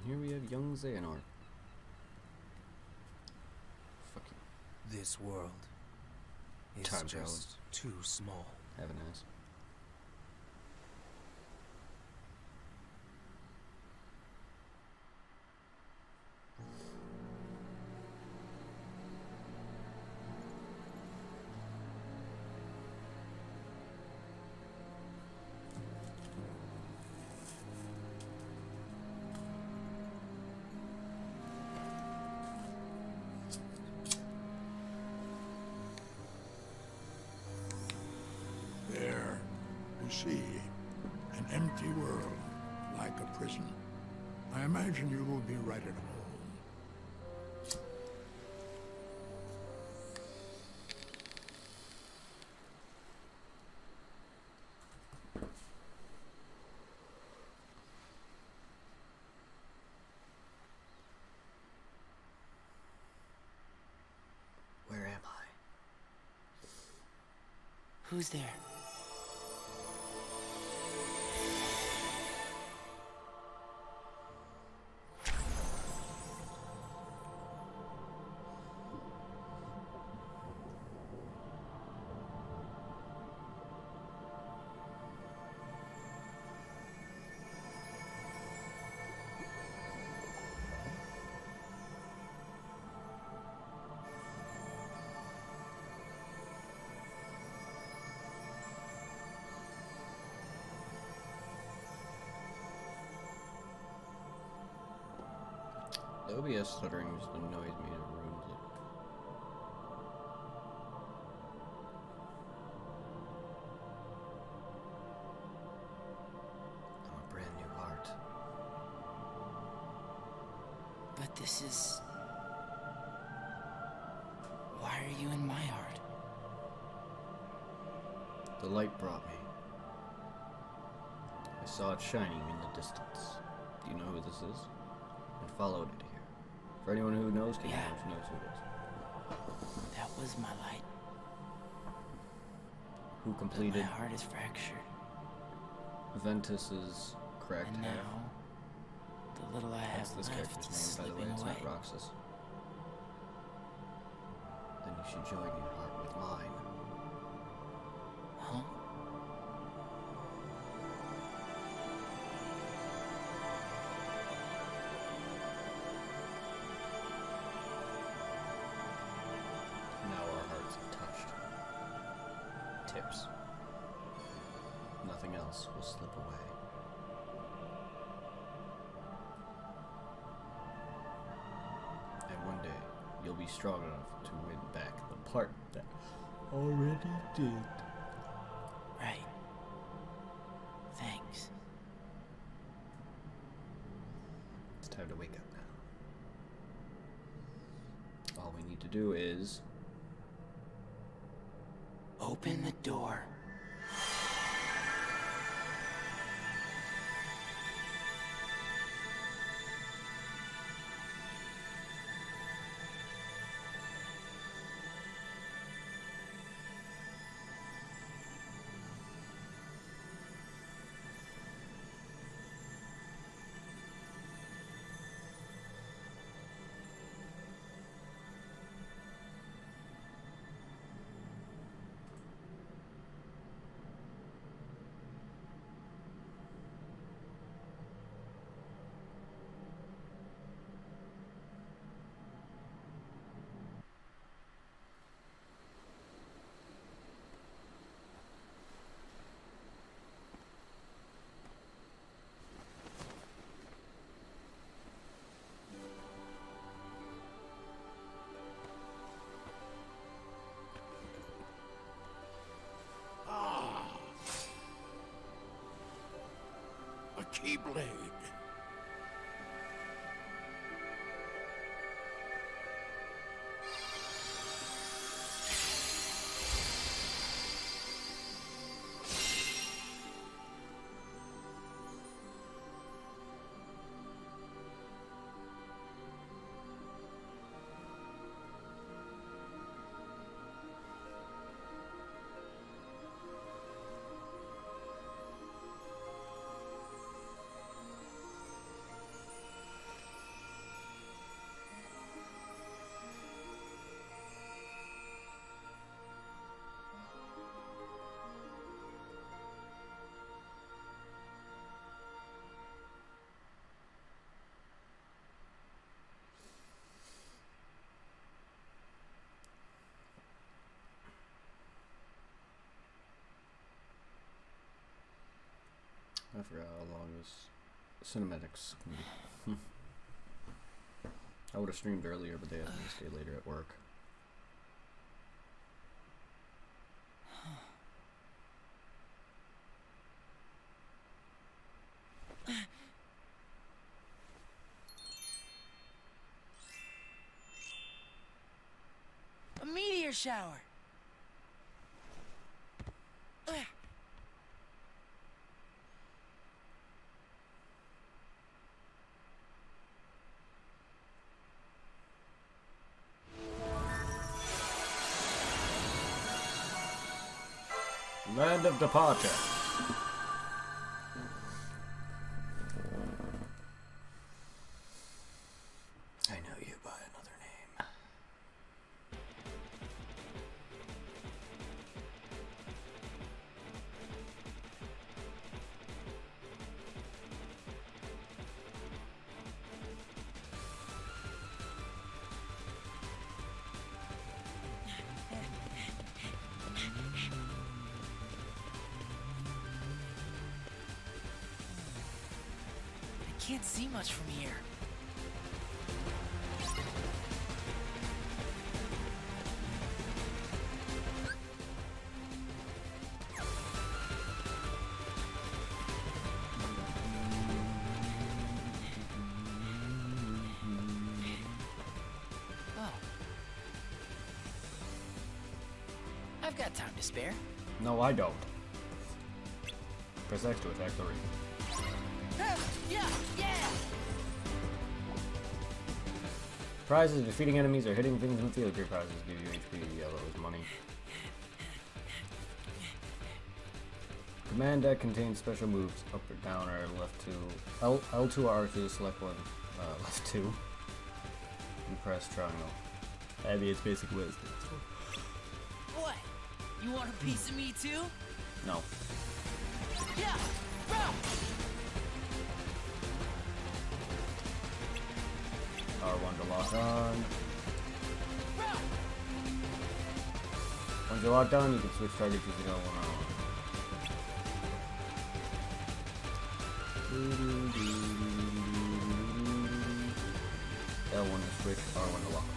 here we have young Xehanort. Fuck you. This world is Time just too small. Have an ass. There, you see, an empty world, like a prison. I imagine you will be right at home. Where am I? Who's there? The OBS stuttering just annoys me and it ruins it. I'm a brand new heart. But this is... Why are you in my heart? The light brought me. I saw it shining in the distance. Do you know who this is? And followed it here. For anyone who knows, can Yeah. knows who it is. That was my light. Who But my completed heart is fractured. Ventus's cracked And half. now, the little I That's have this left character's is name, by the way. slipping It's away. not Roxas. Then you should join your heart with mine. Huh? Now our hearts have touched. Tips. Nothing else will slip away. And one day, you'll be strong enough to win back the part that already did. Right. Thanks. It's time to wake up now. All we need to do is... Open the door. A keyblade. I forgot how long this cinematics can be. I would have streamed earlier, but they asked me to stay later at work. A meteor shower. Land of departure. I know you by another name. I can't see much from here. Oh. I've got time to spare. No, I don't. Press X to attack the ring. Yeah, yeah. Prizes, defeating enemies or hitting things in the field. Great prizes give you HP, yellow is money. Command deck contains special moves, up or down or left to L2 or R2, select one, left 2. And press triangle. Abby, it's basic wisdom. What? You want a piece of me too? No. Yeah, bro. R1 to lock on. Bro. Once you're locked on, you can switch targets using L1 or R1. L1 to switch, R1 to lock on.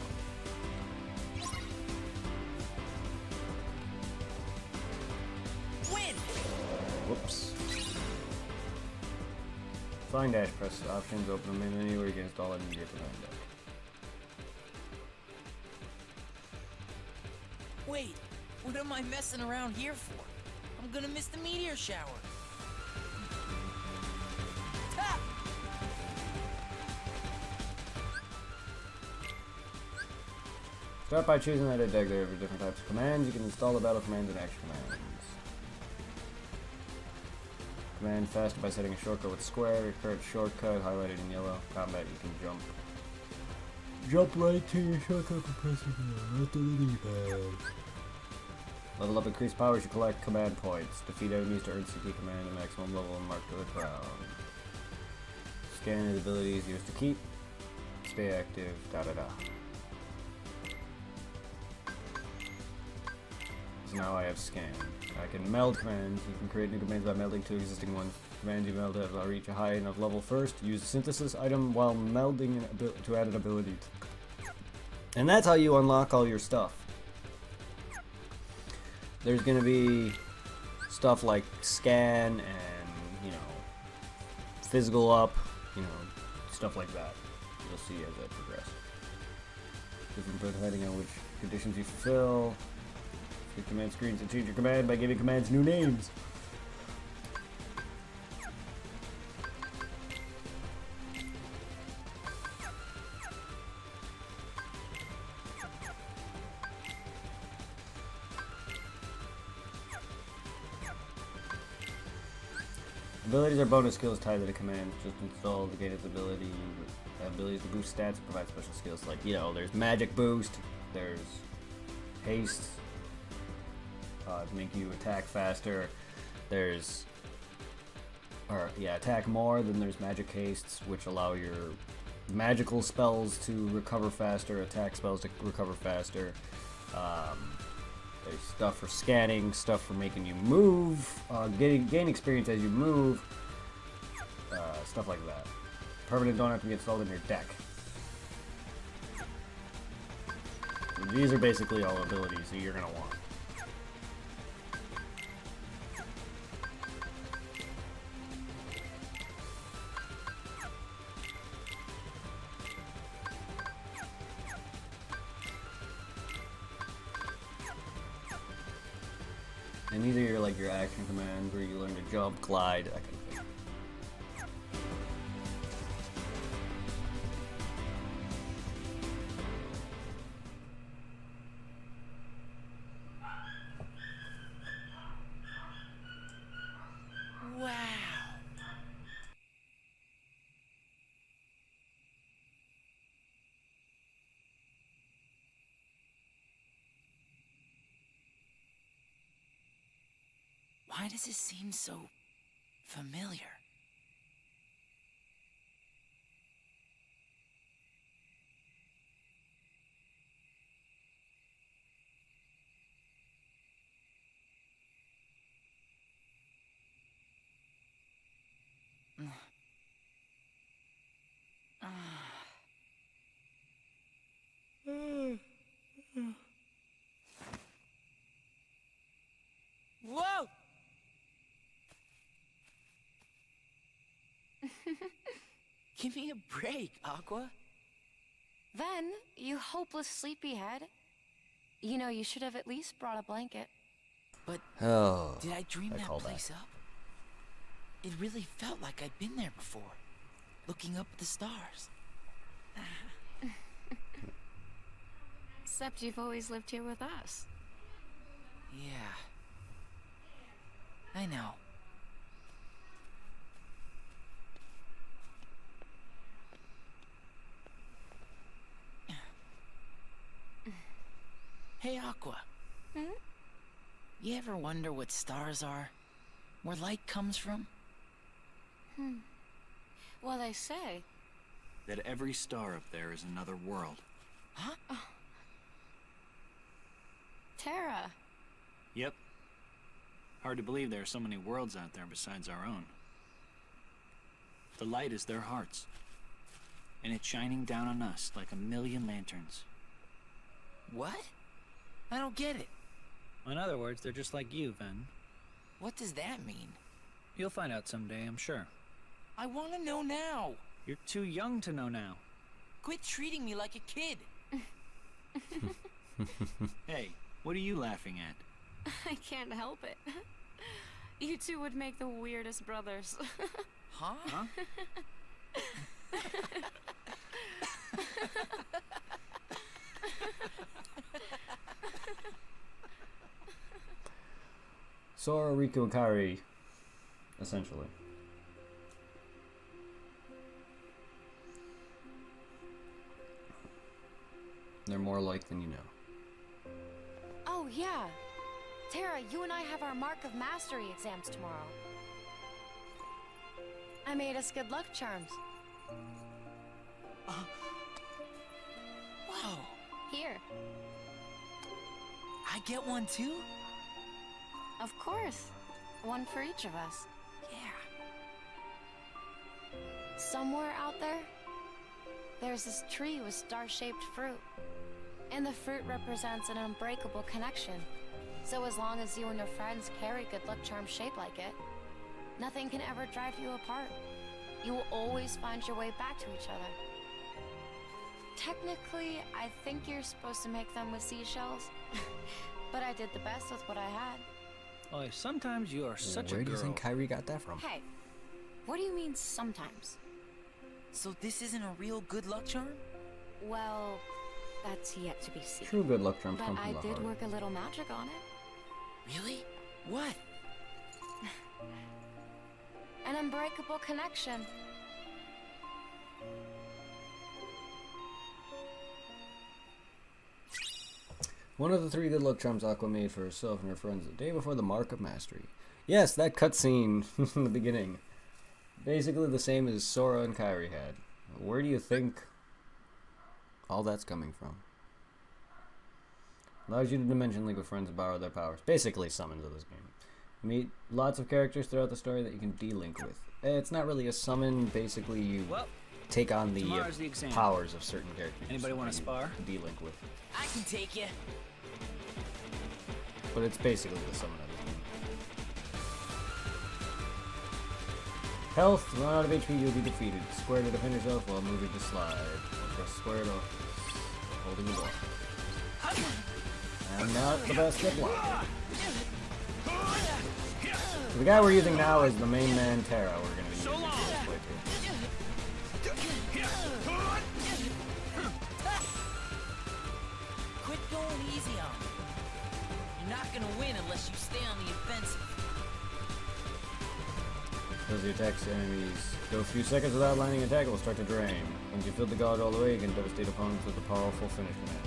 Win. Whoops. Flying dash, press options, open the main menu where you can install it and get the flying dash. Wait, what am I messing around here for? I'm gonna miss the meteor shower. Ah! Start by choosing that deck. There are different types of commands. You can install the battle commands and action commands. Command faster by setting a shortcut with square. Your current shortcut highlighted in yellow. Combat, you can jump. Jump right to your shortcut for pressing the left of the D-pad. Level up increased powers, you collect command points. Defeat enemies to earn CP command at maximum level and mark to the crown. Scan his abilities used to keep. Stay active, da da da. So now I have scan. I can meld commands. You can create new commands by melding two existing ones. Commands you meld have reach a high enough level first. Use synthesis item while melding to add an ability. And that's how you unlock all your stuff. There's gonna be stuff like scan and, you know, physical up, you know, stuff like that. You'll see as I progress. Different depending on which conditions you fulfill. Your command screens and change your command by giving commands new names. Abilities are bonus skills tied to the command. Just install to gain its abilities to boost stats and provide special skills like, you know, there's magic boost, there's haste, to make you attack faster. There's, attack more. Then there's magic hastes, which allow your magical spells to recover faster, attack spells to recover faster. There's stuff for scanning, stuff for making you move, gain experience as you move. stuff like that. Permanent don't have to be installed in your deck. So these are basically all abilities that you're gonna want. And these are your action commands where you learn to jump, glide, that kind of thing. Wow. Why does it seem so familiar? Whoa! Give me a break, Aqua. Then, you hopeless sleepyhead. You know, you should have at least brought a blanket. But Oh, did I dream I that call place up? It really felt like I'd been there before, looking up at the stars. Except you've always lived here with us. Yeah. I know. Hey, Aqua. Hmm? You ever wonder what stars are? Where light comes from? Well, they say. That every star up there is another world. Huh? Terra. Yep. Hard to believe there are so many worlds out there besides our own. The light is their hearts. And it's shining down on us like a million lanterns. What? I don't get it. In other words, they're just like you, Ven. What does that mean? You'll find out someday, I'm sure. I want to know now. You're too young to know now. Quit treating me like a kid. Hey, what are you laughing at? I can't help it. You two would make the weirdest brothers. Huh? Huh? Sora, Riku, and Kairi, essentially. They're more alike than you know. Oh, yeah. Terra, you and I have our Mark of Mastery exams tomorrow. I made us good luck charms. Whoa. Here. I get one too? Of course. One for each of us. Yeah. Somewhere out there, there's this tree with star-shaped fruit. And the fruit represents an unbreakable connection. So as long as you and your friends carry good luck charms shaped like it, nothing can ever drive you apart. You will always find your way back to each other. Technically, I think you're supposed to make them with seashells. But I did the best with what I had. Boy, sometimes you are such a girl. Where do you think Kairi got that from? Hey, what do you mean sometimes? So this isn't a real good luck charm? Well, that's yet to be seen. True good luck charms But come from I the did heart. work a little magic on it. Really? What? An unbreakable connection. One of the 3 good luck charms Aqua made for herself and her friends the day before the Mark of Mastery. Yes, that cutscene in the beginning. Basically the same as Sora and Kairi had. Where do you think all that's coming from? Allows you to Dimension Link with friends and borrow their powers. Basically summons of this game. Meet lots of characters throughout the story that you can de-link with. It's not really a summon, basically you Well, take on the tomorrow's the exam. powers of certain characters. Anybody want to that spar? you de-link with. I can take you. But it's basically the summon of the game. Health, run out of HP, you'll be defeated. Square to defend yourself while moving to slide. Press square to holding the block. And not the best at blocking. So the guy we're using now is the main man, Terra. We're going to be using for this playthrough. Quit going easy on me. You're not gonna win unless you stay on the offensive. As the attacks enemies go a few seconds without landing an attack, it will start to drain. Once you fill the gauge all the way, you can devastate opponents with a powerful finish command.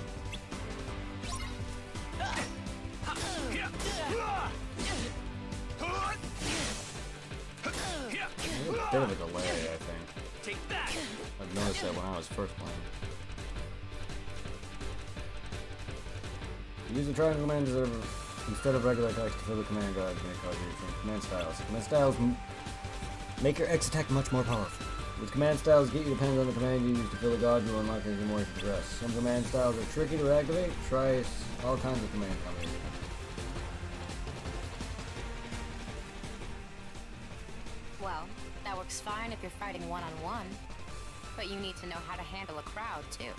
There's a bit of a delay, I think. Take that. I've noticed that when I was first playing. Use the triangle command instead of regular attacks to fill the command gauge may cause you to change command styles. Command styles make your X attack much more powerful. With command styles, get you depends on the command you use to fill the gauge, you'll unlock as the more you progress. Some command styles are tricky to activate. Try all kinds of command combinations. Well, that works fine if you're fighting one-on-one. But you need to know how to handle a crowd, too.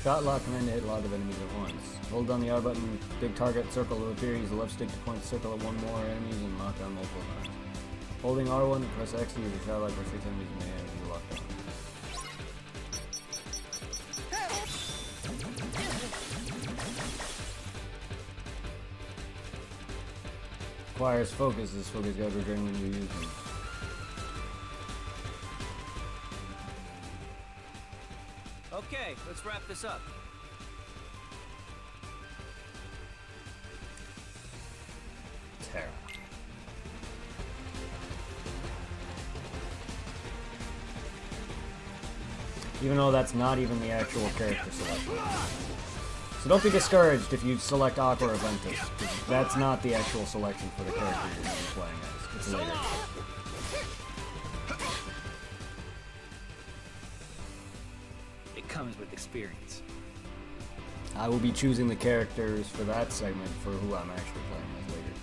Shot lock command to hit a lot of enemies at once. Hold down the R button, big target, circle will appear, use the left stick to point the circle at one more enemies and lock down multiple times. Holding R1, press X to use a shot lock for 6 enemies in the enemy lockdown. Requires focus, this focus gauge will drain when you use them. Okay, let's wrap this up. Terra. Even though that's not even the actual character selection. So don't be discouraged if you select Aqua or Ventus. That's not the actual selection for the character you're going to be playing as. It's later. It comes with experience. I will be choosing the characters for that segment for who I'm actually playing as later.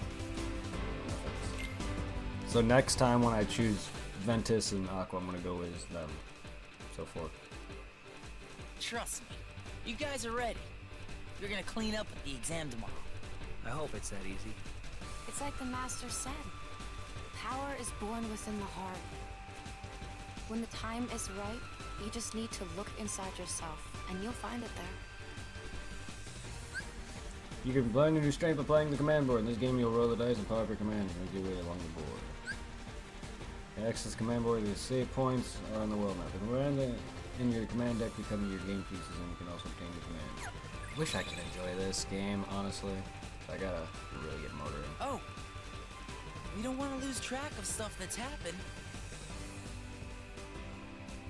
So next time when I choose Ventus and Aqua, I'm going to go as them. So forth. Trust me. You guys are ready. You're gonna clean up at the exam tomorrow. I hope it's that easy. It's like the Master said. Power is born within the heart. When the time is right, you just need to look inside yourself, and you'll find it there. You can learn a new strength by playing the command board. In this game, you'll roll the dice and power up your command and make your way along the board. Access the command board, the save points are on the world map. And where in your command deck become your game pieces, and you can also obtain the commands. Wish I could enjoy this game, honestly. I gotta really get motoring. Oh! We don't want to lose track of stuff that's happened.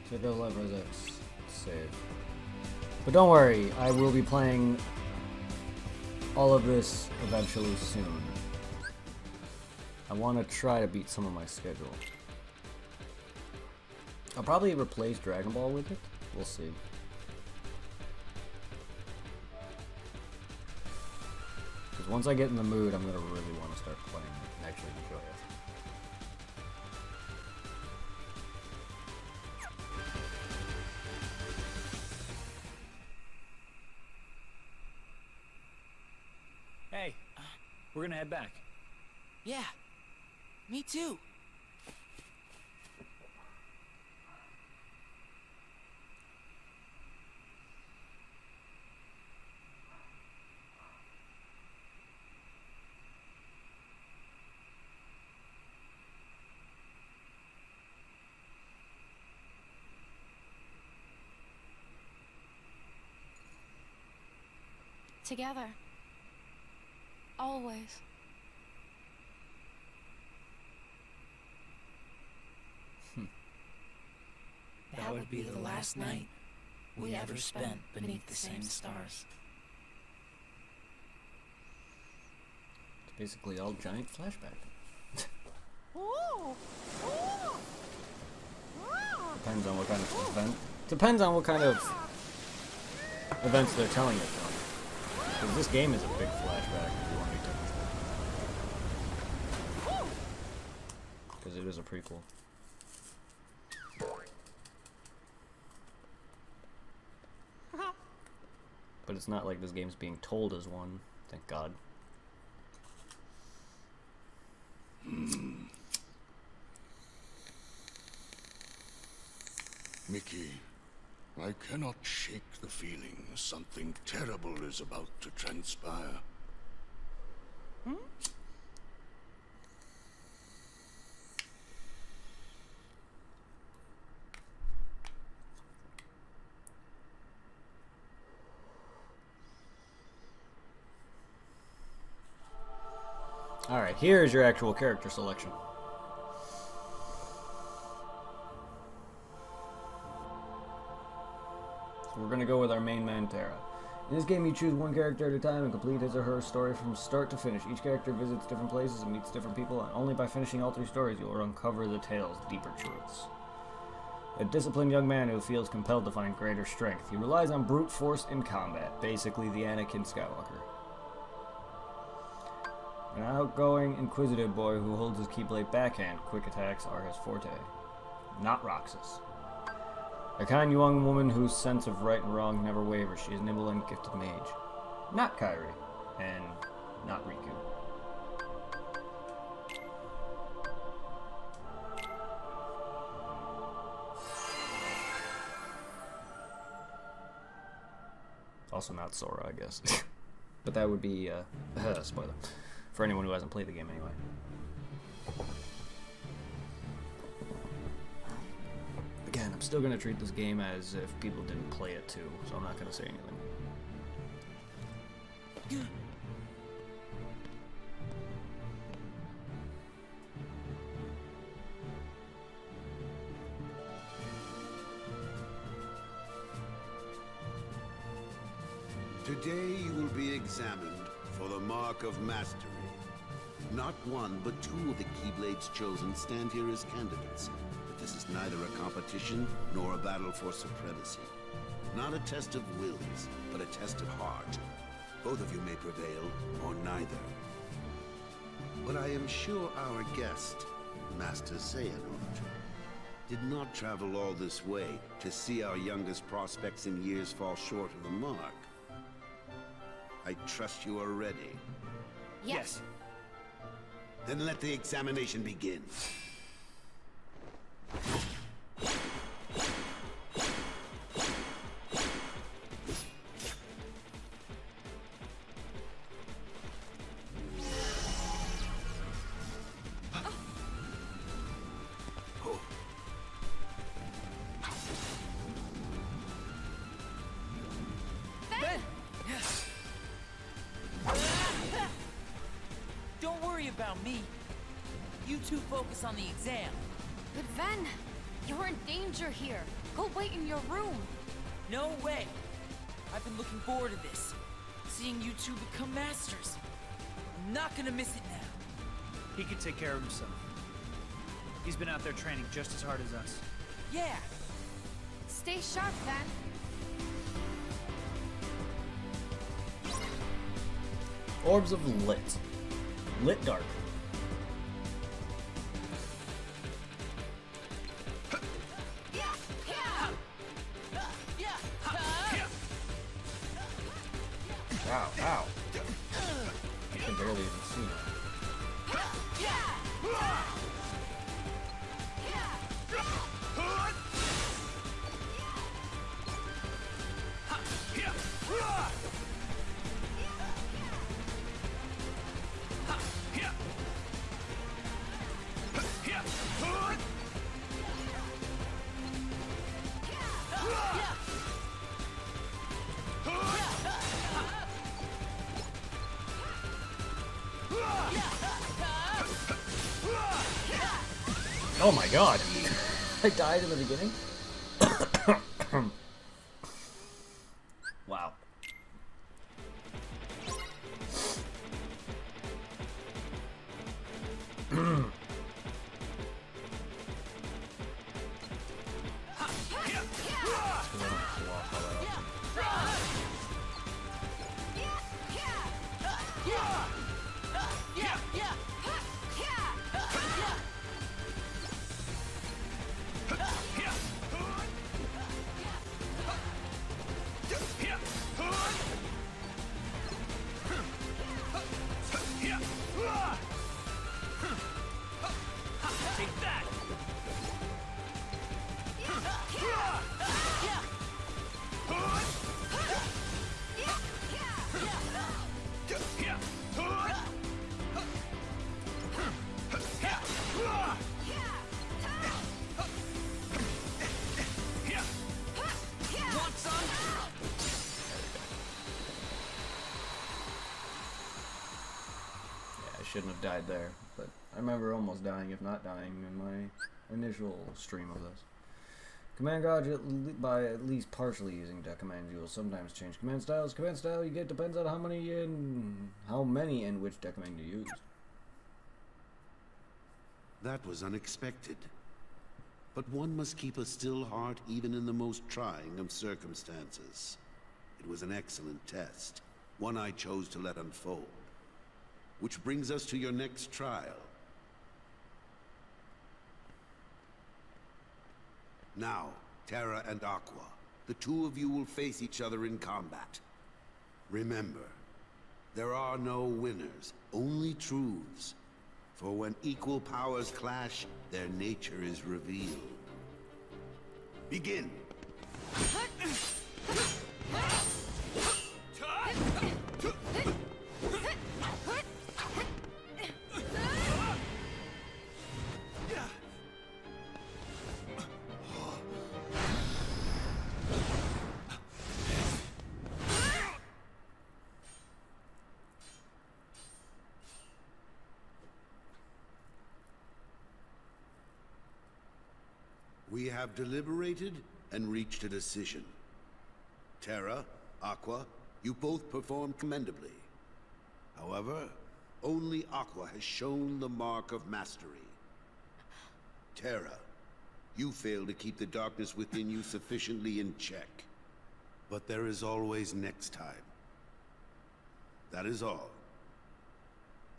So go live res X. Save. But don't worry, I will be playing all of this eventually soon. I want to try to beat some of my schedule. I'll probably replace Dragon Ball with it. We'll see. Because once I get in the mood, I'm going to really want to start playing it and actually enjoy it. Hey, we're gonna head back. Yeah. Me too. Together. Always. That would be the last night. we ever spent beneath the same stars. It's basically all giant flashback. Depends on what kind of event. Depends on what kind of events they're telling it from. Because this game is a big flashback, if you want me to. Because it is a prequel. But it's not like this game's being told as one, thank God. Mickey, I cannot shake the feeling something terrible is about to transpire. Alright, here's your actual character selection. So we're gonna go with our main man, Terra. In this game, you choose one character at a time and complete his or her story from start to finish. Each character visits different places and meets different people, and only by finishing all 3 stories you will uncover the tale's deeper truths. A disciplined young man who feels compelled to find greater strength. He relies on brute force in combat, basically the Anakin Skywalker. An outgoing, inquisitive boy who holds his Keyblade backhand. Quick attacks are his forte. Not Roxas. A kind young woman whose sense of right and wrong never wavers. She is nimble and gifted mage. Not Kairi. And not Riku. Also not Sora, I guess. But that would be, spoiler. For anyone who hasn't played the game anyway. Again, I'm still going to treat this game as if people didn't play it too, so I'm not going to say anything. Today you will be examined for the Mark of Mastery. Not one, but 2 of the Keyblades chosen stand here as candidates. But this is neither a competition nor a battle for supremacy. Not a test of wills, but a test of heart. Both of you may prevail, or neither. But I am sure our guest, Master Xehanort, did not travel all this way to see our youngest prospects in years fall short of the mark. I trust you are ready. Yes. Then let the examination begin. Don't worry about me. You two focus on the exam. But Ven, you're in danger here. Go wait in your room. No way. I've been looking forward to this. Seeing you two become masters. I'm not gonna miss it now. He can take care of himself. He's been out there training just as hard as us. Yeah. Stay sharp, Ven. Orbs of Lit. Lit Dark. Wow, ow. I can barely even see now. Oh my god! I died in the beginning? Wow. Take that! Want some? Yeah, I shouldn't have died there, but I remember almost dying, if not dying, in my initial stream of this. Command gauge by at least partially using deck command jewels. Sometimes change command styles. Command style you get depends on how many and which deck command you use. That was unexpected. But one must keep a still heart even in the most trying of circumstances. It was an excellent test, one I chose to let unfold. Which brings us to your next trial. Now, Terra and Aqua, the two of you will face each other in combat. Remember, there are no winners, only truths. For when equal powers clash, their nature is revealed. Begin! We have deliberated and reached a decision. Terra, Aqua, you both performed commendably. However, only Aqua has shown the mark of mastery. Terra, you failed to keep the darkness within you sufficiently in check. But there is always next time. That is all.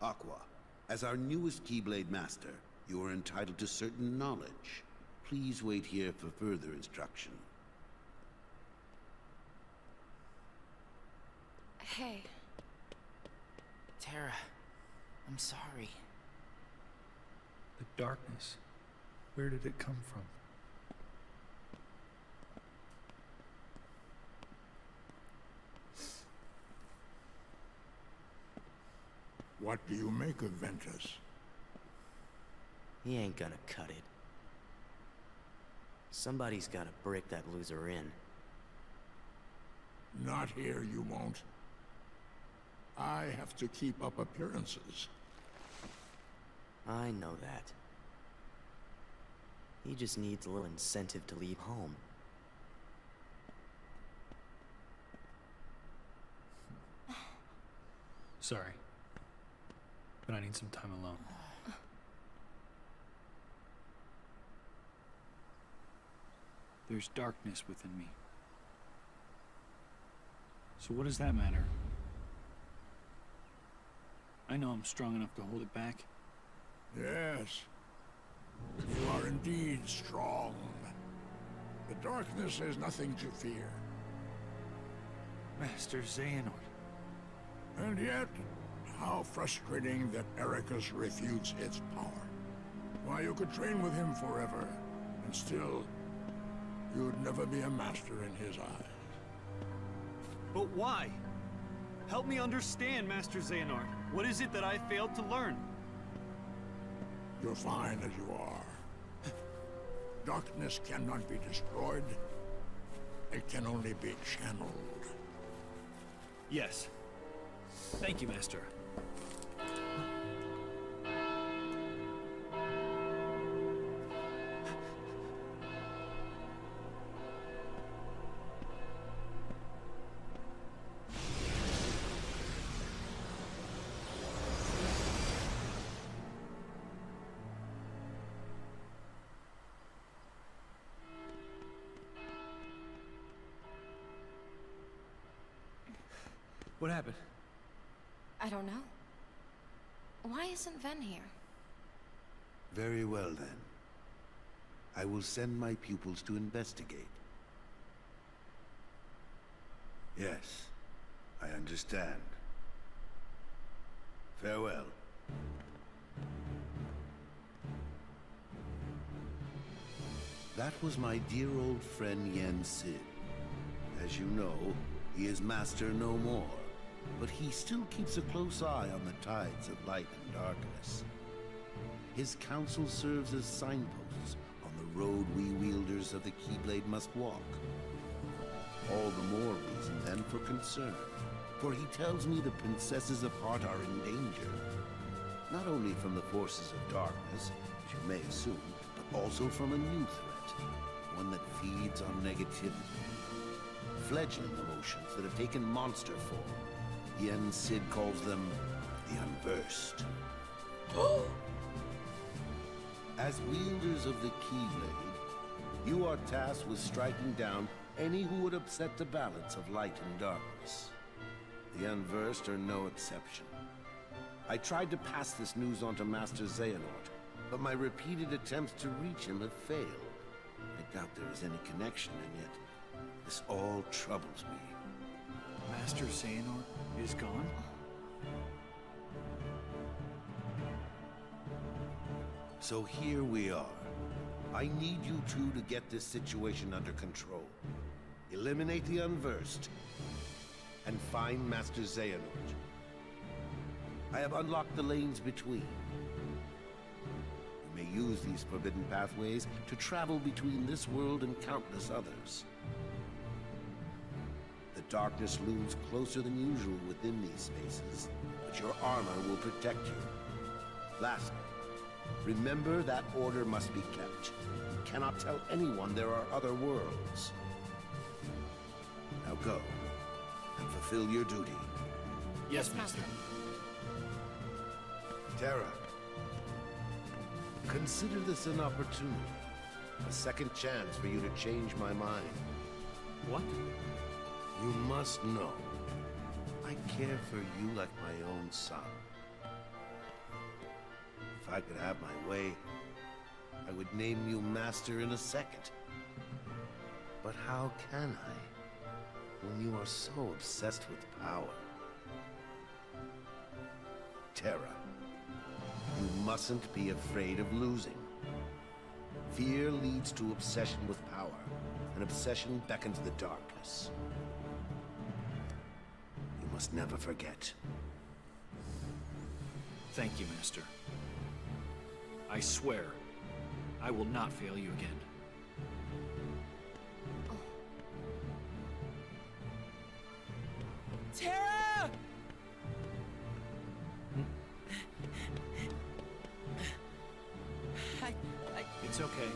Aqua, as our newest Keyblade Master, you are entitled to certain knowledge. Please wait here for further instruction. Hey. Terra, I'm sorry. The darkness. Where did it come from? What do you make of Ventus? He ain't gonna cut it. Somebody's gotta break that loser in. Not here, you won't. I have to keep up appearances. I know that. He just needs a little incentive to leave home. Sorry. But I need some time alone. There's darkness within me. So what does that matter? I know I'm strong enough to hold it back. Yes. You are indeed strong. The darkness has nothing to fear. Master Xehanort. And yet, how frustrating that Ericus refutes its power. Why, you could train with him forever, and still, you'd never be a master in his eyes. But why? Help me understand, Master Xehanort. What is it that I failed to learn? You're fine as you are. Darkness cannot be destroyed. It can only be channeled. Yes. Thank you, Master. What happened? I don't know. Why isn't Ven here? Very well, then. I will send my pupils to investigate. Yes, I understand. Farewell. That was my dear old friend Yen Sid. As you know, he is master no more, but he still keeps a close eye on the tides of light and darkness. His counsel serves as signposts on the road we wielders of the Keyblade must walk. All the more reason then for concern, for he tells me the princesses apart are in danger. Not only from the forces of darkness, as you may assume, but also from a new threat, one that feeds on negativity. Fledgling emotions that have taken monster form. Yen Sid calls them the Unversed. As wielders of the Keyblade, you are tasked with striking down any who would upset the balance of light and darkness. The Unversed are no exception. I tried to pass this news on to Master Xehanort, but my repeated attempts to reach him have failed. I doubt there is any connection, and yet this all troubles me. Master Xehanort is gone? So here we are. I need you two to get this situation under control. Eliminate the Unversed, and find Master Xehanort. I have unlocked the lanes between. You may use these forbidden pathways to travel between this world and countless others. The darkness looms closer than usual within these spaces, but your armor will protect you. Lastly, remember that order must be kept. You cannot tell anyone there are other worlds. Now go, and fulfill your duty. Yes, Master. Terra, consider this an opportunity. A second chance for you to change my mind. What? You must know, I care for you like my own son. If I could have my way, I would name you Master in a second. But how can I, when you are so obsessed with power? Terra, you mustn't be afraid of losing. Fear leads to obsession with power, and obsession beckons the darkness. You must never forget. Thank you, Master. I swear, I will not fail you again. Terra! It's okay.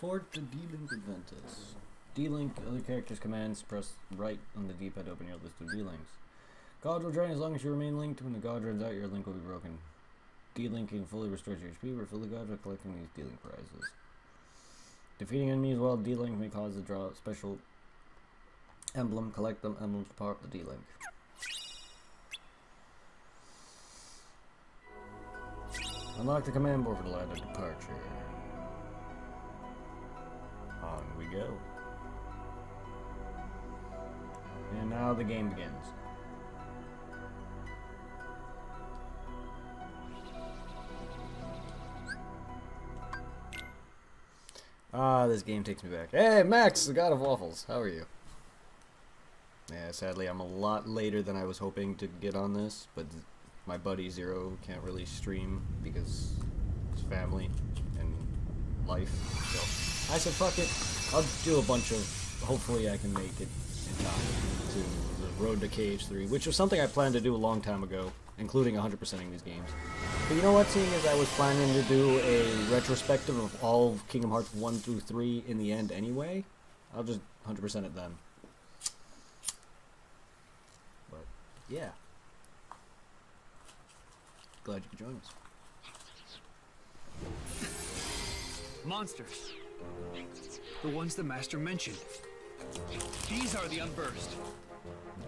Forge the D-Link Adventus. D-Link, other characters' commands, press right on the D-pad to open your list of D-Links. God will drain as long as you remain linked. When the God runs out, your link will be broken. D-Linking fully restores your HP. Refill the God by collecting these D-Link prizes. Defeating enemies while D-Link may cause the draw a special emblem. Collect them emblems to power up the D-Link. Unlock the command board for the line of departure. On we go. And now the game begins. Ah, this game takes me back. Hey, Max, the god of waffles. How are you? Yeah, sadly, I'm a lot later than I was hoping to get on this, but my buddy Zero can't really stream because it's family and life. So I said, fuck it. I'll do a bunch of. Hopefully, I can make it in time to the Road to KH3, which was something I planned to do a long time ago, including 100%ing these games. But you know what? Seeing as I was planning to do a retrospective of all of Kingdom Hearts 1 through 3 in the end anyway, I'll just 100% it then. But yeah, glad you could join us. Monsters. The ones the Master mentioned. These are the Unburst.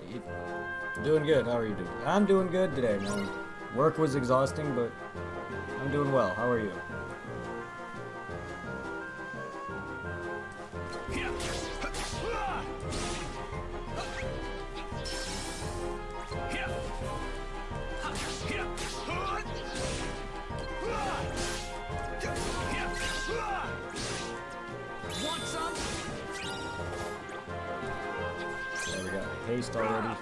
Indeed. I'm doing good. How are you doing? I'm doing good today, man. Work was exhausting, but I'm doing well. How are you? There we go. Haste already.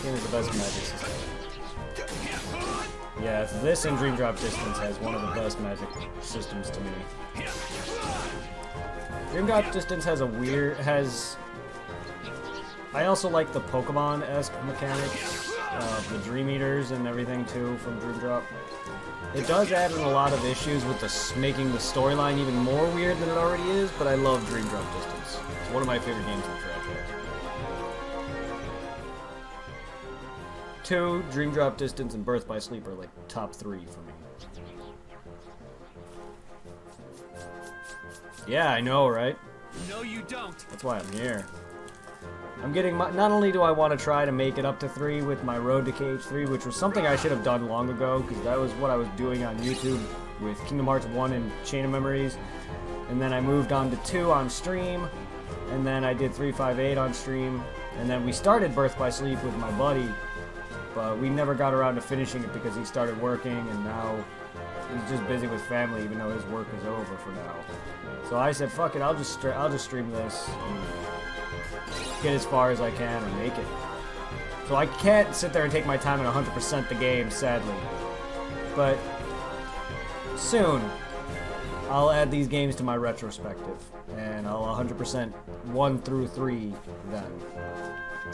Game is the best magic system. Yeah, this and Dream Drop Distance has one of the best magic systems to me. Dream Drop Distance has a weird... I also like the Pokemon-esque mechanics, the Dream Eaters and everything too from Dream Drop. It does add in a lot of issues with making the storyline even more weird than it already is, but I love Dream Drop Distance. It's one of my favorite games in the franchise. 2, Dream Drop Distance, and Birth by Sleep are like top 3 for me. Yeah, I know, right? No, you don't. That's why I'm here. I'm getting not only do I want to try to make it up to 3 with my Road to KH3, which was something I should have done long ago, because that was what I was doing on YouTube with Kingdom Hearts 1 and Chain of Memories. And then I moved on to 2 on stream, and then I did 358 on stream, and then we started Birth by Sleep with my buddy, but we never got around to finishing it because he started working, and now he's just busy with family, even though his work is over for now. So I said, fuck it, I'll just stream this and get as far as I can and make it. So I can't sit there and take my time and 100% the game, sadly. But soon, I'll add these games to my retrospective, and I'll 100% 1 through 3 then.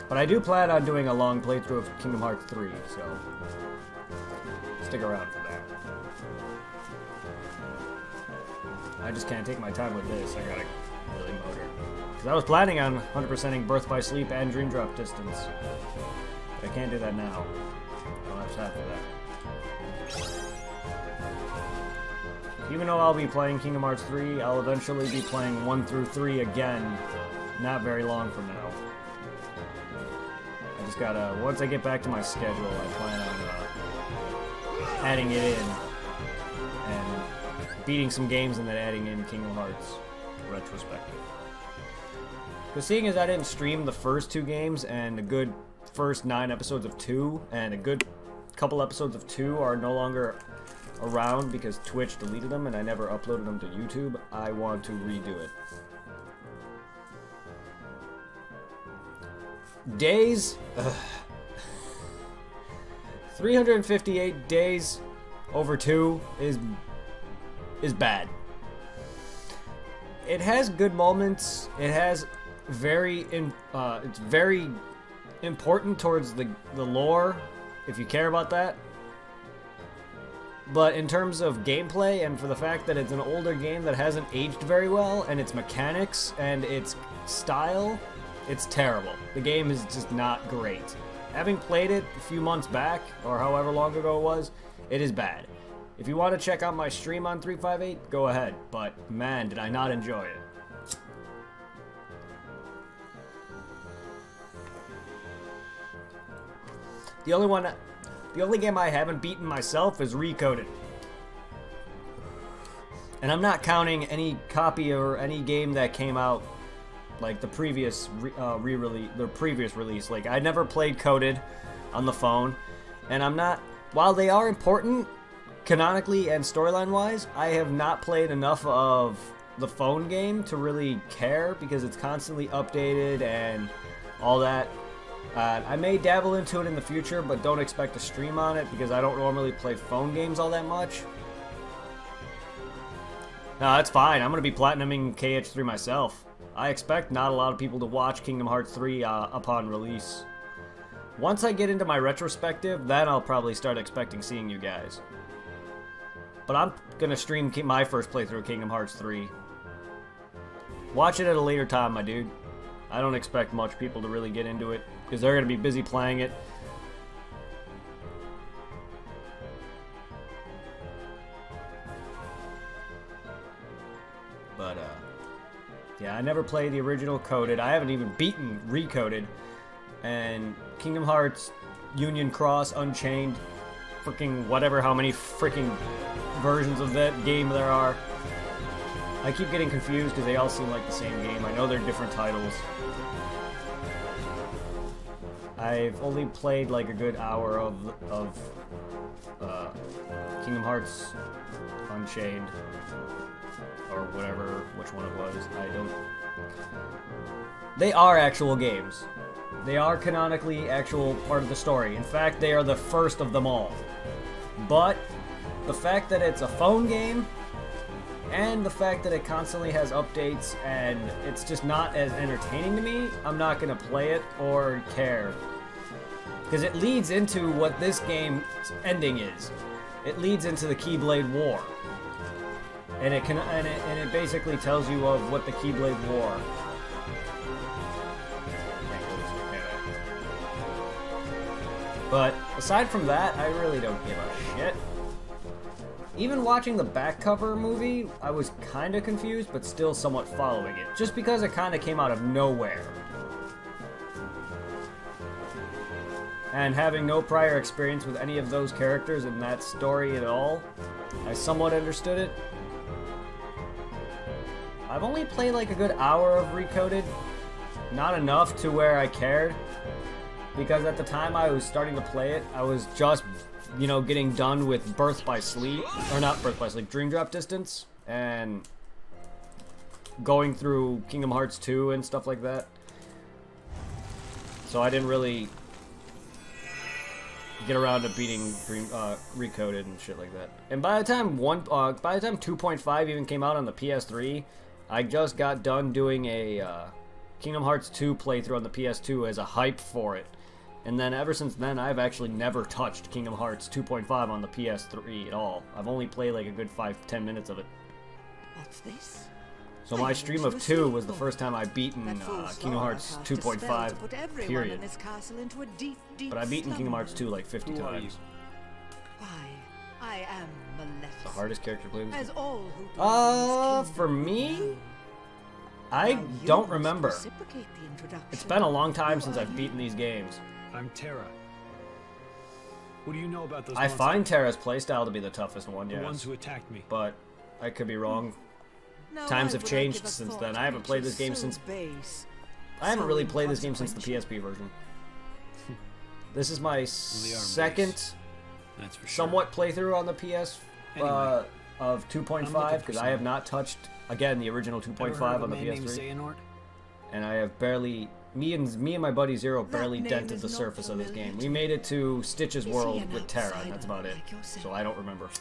But I do plan on doing a long playthrough of Kingdom Hearts 3, so stick around for that. I just can't take my time with this. I gotta really motor. Because I was planning on 100%ing Birth by Sleep and Dream Drop Distance. But I can't do that now. I don't have time for that. Even though I'll be playing Kingdom Hearts 3, I'll eventually be playing 1 through 3 again, not very long from now. I just gotta, once I get back to my schedule, I plan on adding it in and beating some games and then adding in Kingdom Hearts retrospective. Because seeing as I didn't stream the first 2 games and a good first 9 episodes of 2 and a good couple episodes of 2 are no longer around because Twitch deleted them and I never uploaded them to YouTube, I want to redo it. Days? Ugh. 358 days over 2 is bad. It has good moments. It has it's very important towards the lore, if you care about that. But in terms of gameplay, and for the fact that it's an older game that hasn't aged very well, and its mechanics and its style, it's terrible. The game is just not great. Having played it a few months back, or however long ago it was, it is bad. If you want to check out my stream on 358, go ahead. But man, did I not enjoy it. The only game I haven't beaten myself is Recoded. And I'm not counting any copy or any game that came out like the previous previous release. Like, I never played Coded on the phone, and I'm not, while they are important canonically and storyline wise, I have not played enough of the phone game to really care, because it's constantly updated and all that. I may dabble into it in the future, but don't expect to stream on it because I don't normally play phone games all that much. No, that's fine. I'm going to be platinuming KH3 myself. I expect not a lot of people to watch Kingdom Hearts 3 upon release. Once I get into my retrospective, then I'll probably start expecting seeing you guys. But I'm going to stream my first playthrough of Kingdom Hearts 3. Watch it at a later time, my dude. I don't expect much people to really get into it, because they're going to be busy playing it. But, yeah, I never played the original Coded. I haven't even beaten Recoded. And Kingdom Hearts, Union Cross, Unchained, freaking whatever, how many freaking versions of that game there are. I keep getting confused because they all seem like the same game. I know they're different titles. I've only played like a good hour of Kingdom Hearts Unchained, or whatever, which one it was. I don't... They are actual games. They are canonically actual part of the story. In fact, they are the first of them all. But the fact that it's a phone game, and the fact that it constantly has updates and it's just not as entertaining to me, I'm not going to play it or care. Because it leads into what this game's ending is. It leads into the Keyblade War. And it basically tells you of what the Keyblade War. But aside from that, I really don't give a shit. Even watching the back cover movie, I was kind of confused, but still somewhat following it, just because it kind of came out of nowhere. And having no prior experience with any of those characters in that story at all, I somewhat understood it. I've only played like a good hour of Recoded, not enough to where I cared, because at the time I was starting to play it, I was just, you know, getting done with Birth by Sleep, or not Birth by Sleep, Dream Drop Distance, and going through Kingdom Hearts 2 and stuff like that. So I didn't really get around to beating Recoded and shit like that. And by the time 2.5 even came out on the PS3, I just got done doing a Kingdom Hearts 2 playthrough on the PS2 as a hype for it. And then ever since then, I've actually never touched Kingdom Hearts 2.5 on the PS3 at all. I've only played like a good 5-10 minutes of it. What's this? So my stream of 2 was the first time I've beaten Kingdom Hearts 2.5, period. But I've beaten Kingdom Hearts 2 like 50 times. Why, I am Maleficent. The hardest character to play As all who for me? I don't remember. It's been a long time since I've beaten these games. I'm Terra. What do you know about those I find Terra's playstyle to be the toughest one, yes. The ones who attacked me. But I could be wrong. Times have changed since then. I haven't played this game since... I haven't really played this game since the PSP version. This is my second somewhat playthrough on the PS of 2.5, because I have not touched, again, the original 2.5 on the PS3. And I have barely... Me and my buddy Zero barely dented the surface of this game. We made it to Stitch's world with Terra, and that's about it. So I don't remember.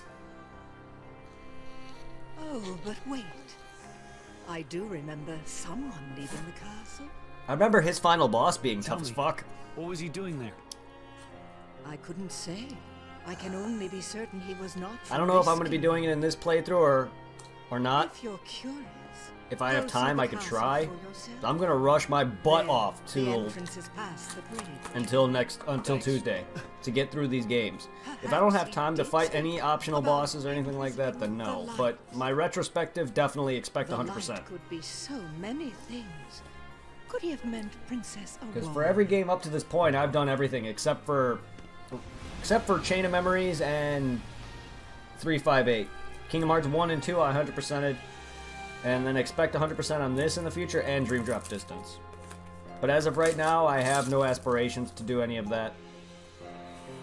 Oh, but wait. I do remember someone leaving the castle. I remember his final boss being tough as fuck. What was he doing there? I couldn't say. I can only be certain he was not. I don't know if I'm going to be doing it in this playthrough or not. If you're curious, if I have Go see time, the I could castle try. for yourself. I'm gonna rush my butt There, off the till entrance is past the bridge. until Tuesday to get through these games. If I don't have time to fight any optional bosses or anything like that, then no. But my retrospective, definitely expect The 100%. light could be so many things. Could he have meant Princess Aurora? Because for every game up to this point, I've done everything except for Chain of Memories and 358. Kingdom Hearts 1 and 2, I 100%ed. And then expect 100% on this in the future and Dream Drop Distance. But as of right now, I have no aspirations to do any of that.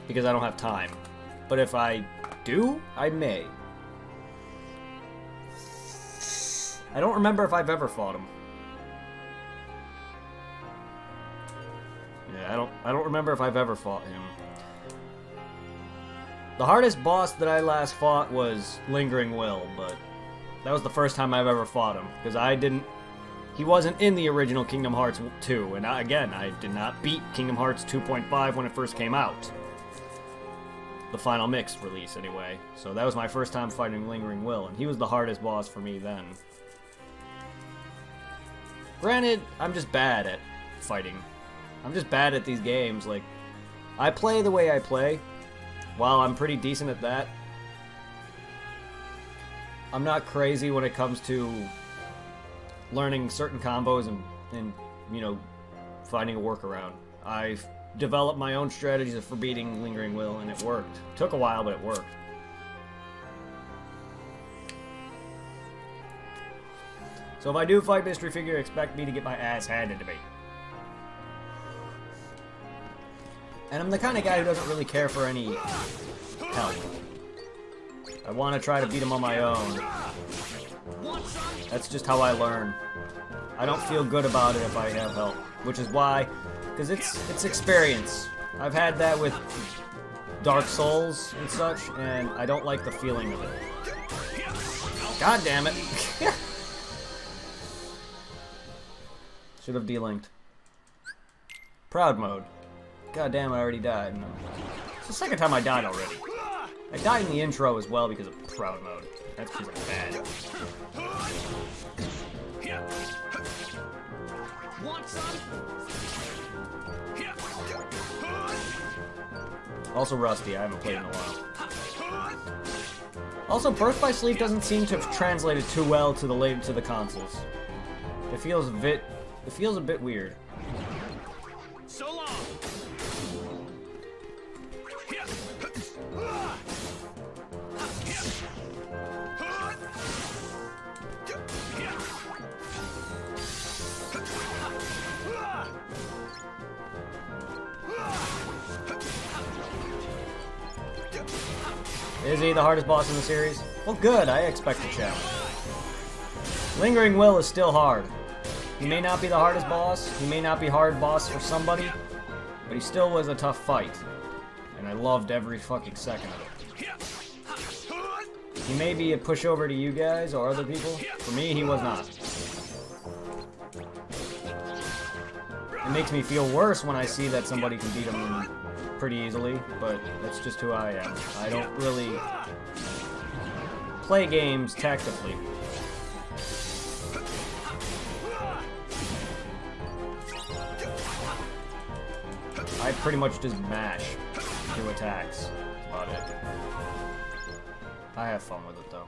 Because I don't have time. But if I do, I may. I don't remember if I've ever fought him. Yeah, I don't remember if I've ever fought him. The hardest boss that I last fought was Lingering Will, but that was the first time I've ever fought him, because he wasn't in the original Kingdom Hearts 2, and again, I did not beat Kingdom Hearts 2.5 when it first came out. The final mix release, anyway. So that was my first time fighting Lingering Will, and he was the hardest boss for me then. Granted, I'm just bad at fighting. I'm just bad at these games. Like, I play the way I play. While I'm pretty decent at that, I'm not crazy when it comes to learning certain combos and you know, finding a workaround. I've developed my own strategies for beating Lingering Will, and it worked. Took a while, but it worked. So if I do fight Mystery Figure, expect me to get my ass handed to me. And I'm the kind of guy who doesn't really care for any help. I want to try to beat him on my own. That's just how I learn. I don't feel good about it if I have help. Which is why, because it's experience. I've had that with Dark Souls and such, and I don't like the feeling of it. God damn it. Should have delinked. Proud mode. God damn, I already died. No. It's the second time I died already. I died in the intro as well because of proud mode. That's because I'm bad. Also rusty, I haven't played in a while. Also, Birth by Sleep doesn't seem to have translated too well to the consoles. It feels a bit weird. So long. Is he the hardest boss in the series? Well, good, I expect a challenge. Lingering Will is still hard. He may not be the hardest boss, he may not be hard boss for somebody, but he still was a tough fight. And I loved every fucking second of it. He may be a pushover to you guys or other people. For me, he was not. It makes me feel worse when I see that somebody can beat him pretty easily, but that's just who I am. I don't really play games tactically. I pretty much just mash, do attacks. That's about it. I have fun with it though.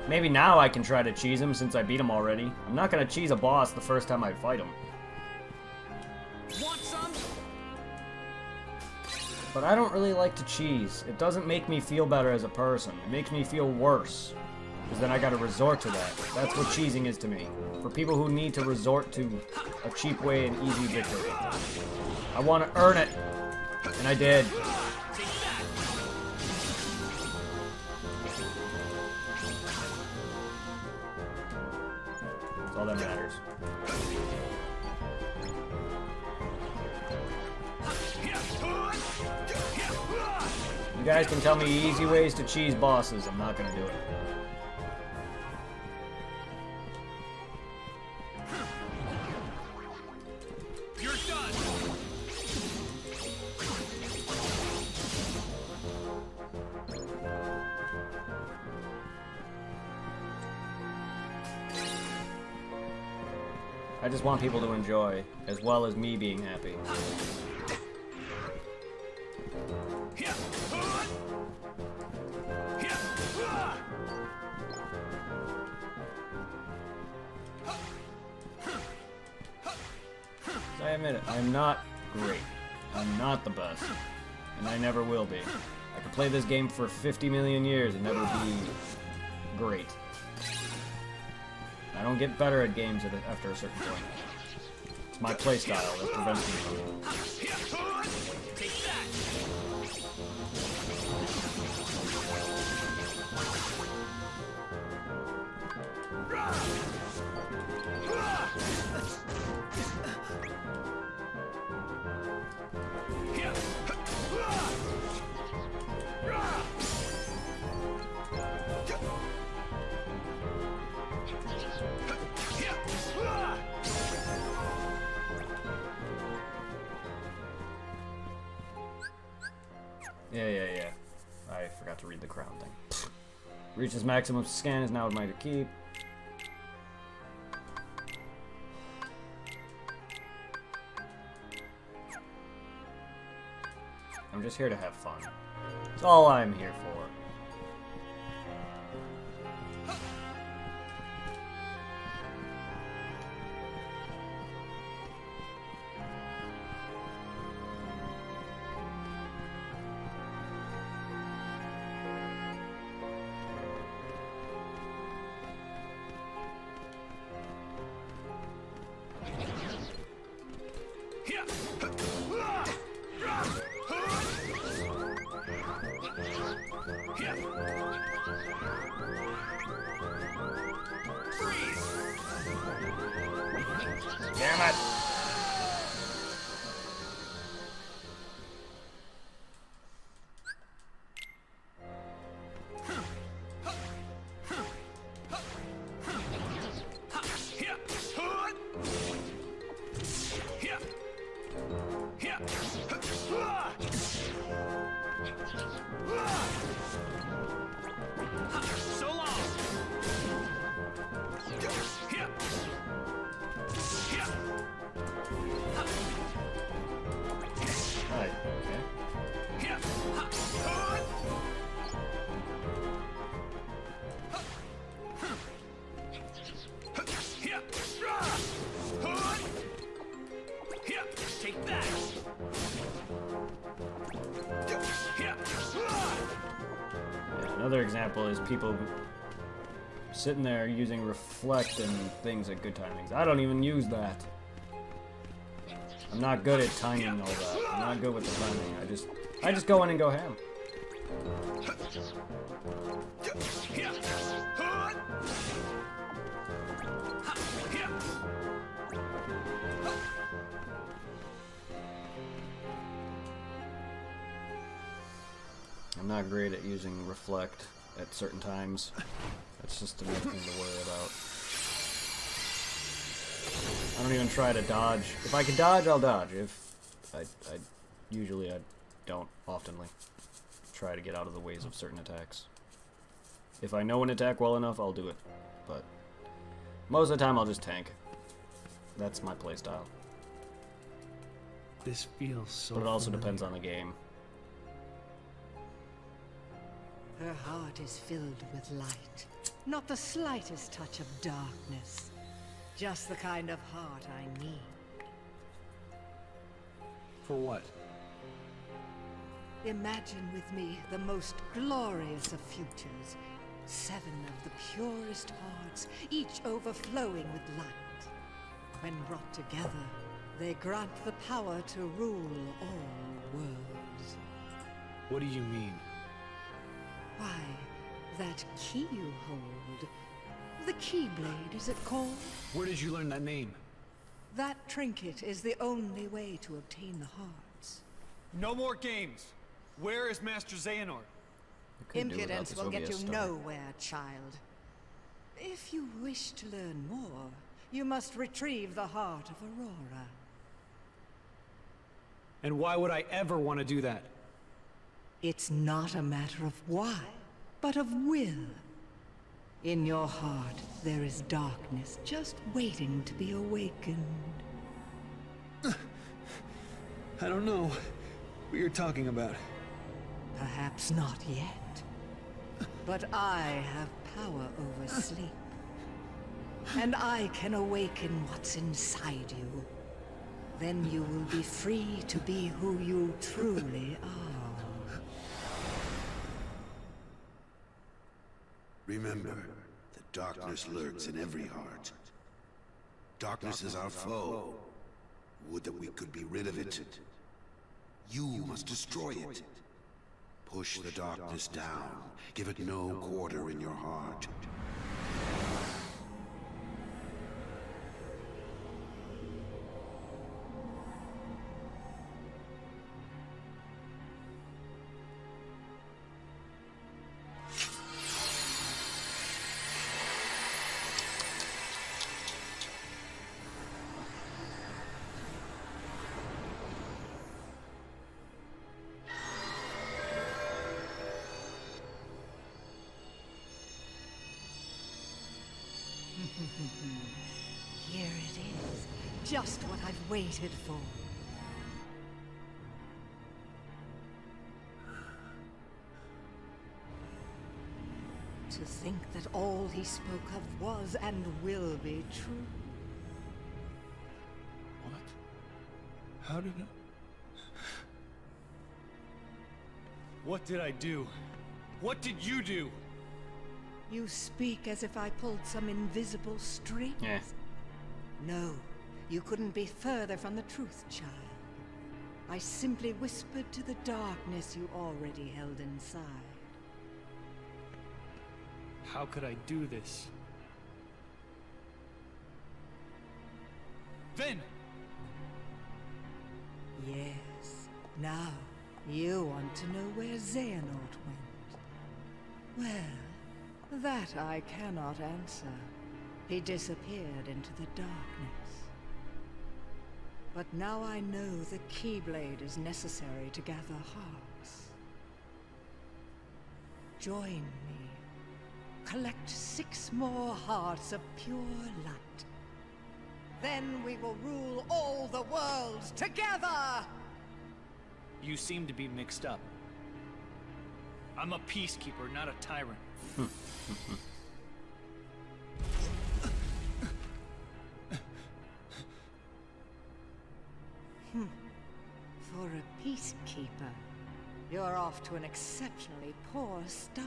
Maybe now I can try to cheese him since I beat him already. I'm not gonna cheese a boss the first time I fight him. Want some? But I don't really like to cheese. It doesn't make me feel better as a person. It makes me feel worse. Because then I gotta resort to that. That's what cheesing is to me. For people who need to resort to a cheap way and easy victory. I want to earn it. And I did. all that matters. You guys can tell me easy ways to cheese bosses. I'm not gonna do it. You're done. I just want people to enjoy, as well as me being happy. I admit it, I'm not great. I'm not the best. And I never will be. I could play this game for 50 million years and never be great. I don't get better at games after a certain point. It's my playstyle that prevents me from it. Take that. Yeah. I forgot to read the crown thing. Reaches maximum scan is now at my keep. I'm just here to have fun. That's all I'm here for. Damn it! So long. Right, okay. Take that. Yeah, another example is people sitting there using reflect and things at good timings. I don't even use that. I'm not good at timing all that. I'm not good with the timing. I just go in and go ham. I'm not great at using reflect at certain times. That's just another thing to worry about. I don't even try to dodge. If I can dodge, I'll dodge. If I usually I don't oftenly try to get out of the ways of certain attacks. If I know an attack well enough, I'll do it. But most of the time, I'll just tank. That's my playstyle. This feels so But it also familiar. depends on the game. Her heart is filled with light. Not the slightest touch of darkness. Just the kind of heart I need. For what? Imagine with me the most glorious of futures. 7 of the purest hearts, each overflowing with light. When brought together, they grant the power to rule all worlds. What do you mean? Why, that key you hold. The Keyblade, is it called? Where did you learn that name? That trinket is the only way to obtain the hearts. No more games! Where is Master Xehanort? Impudence will get you nowhere, child. If you wish to learn more, you must retrieve the heart of Aurora. And why would I ever want to do that? It's not a matter of why, but of will. In your heart, there is darkness just waiting to be awakened. I don't know what you're talking about. Perhaps not yet. But I have power over sleep. And I can awaken what's inside you. Then you will be free to be who you truly are. Remember, the darkness lurks in every heart. Darkness is our foe. Would that we could be rid of it. You must destroy it. Push the darkness down. Give it no quarter in your heart. Here it is. Just what I've waited for. To think that all he spoke of was and will be true. What? How did it? What did I do? What did you do? You speak as if I pulled some invisible string. Yeah. No, you couldn't be further from the truth, child. I simply whispered to the darkness you already held inside. How could I do this? Then! Yes. Now, you want to know where Xehanort went. Well, that I cannot answer. He disappeared into the darkness. But now I know the Keyblade is necessary to gather hearts. Join me. Collect 6 more hearts of pure light. Then we will rule all the worlds together! You seem to be mixed up. I'm a peacekeeper, not a tyrant. For a peacekeeper, you're off to an exceptionally poor start.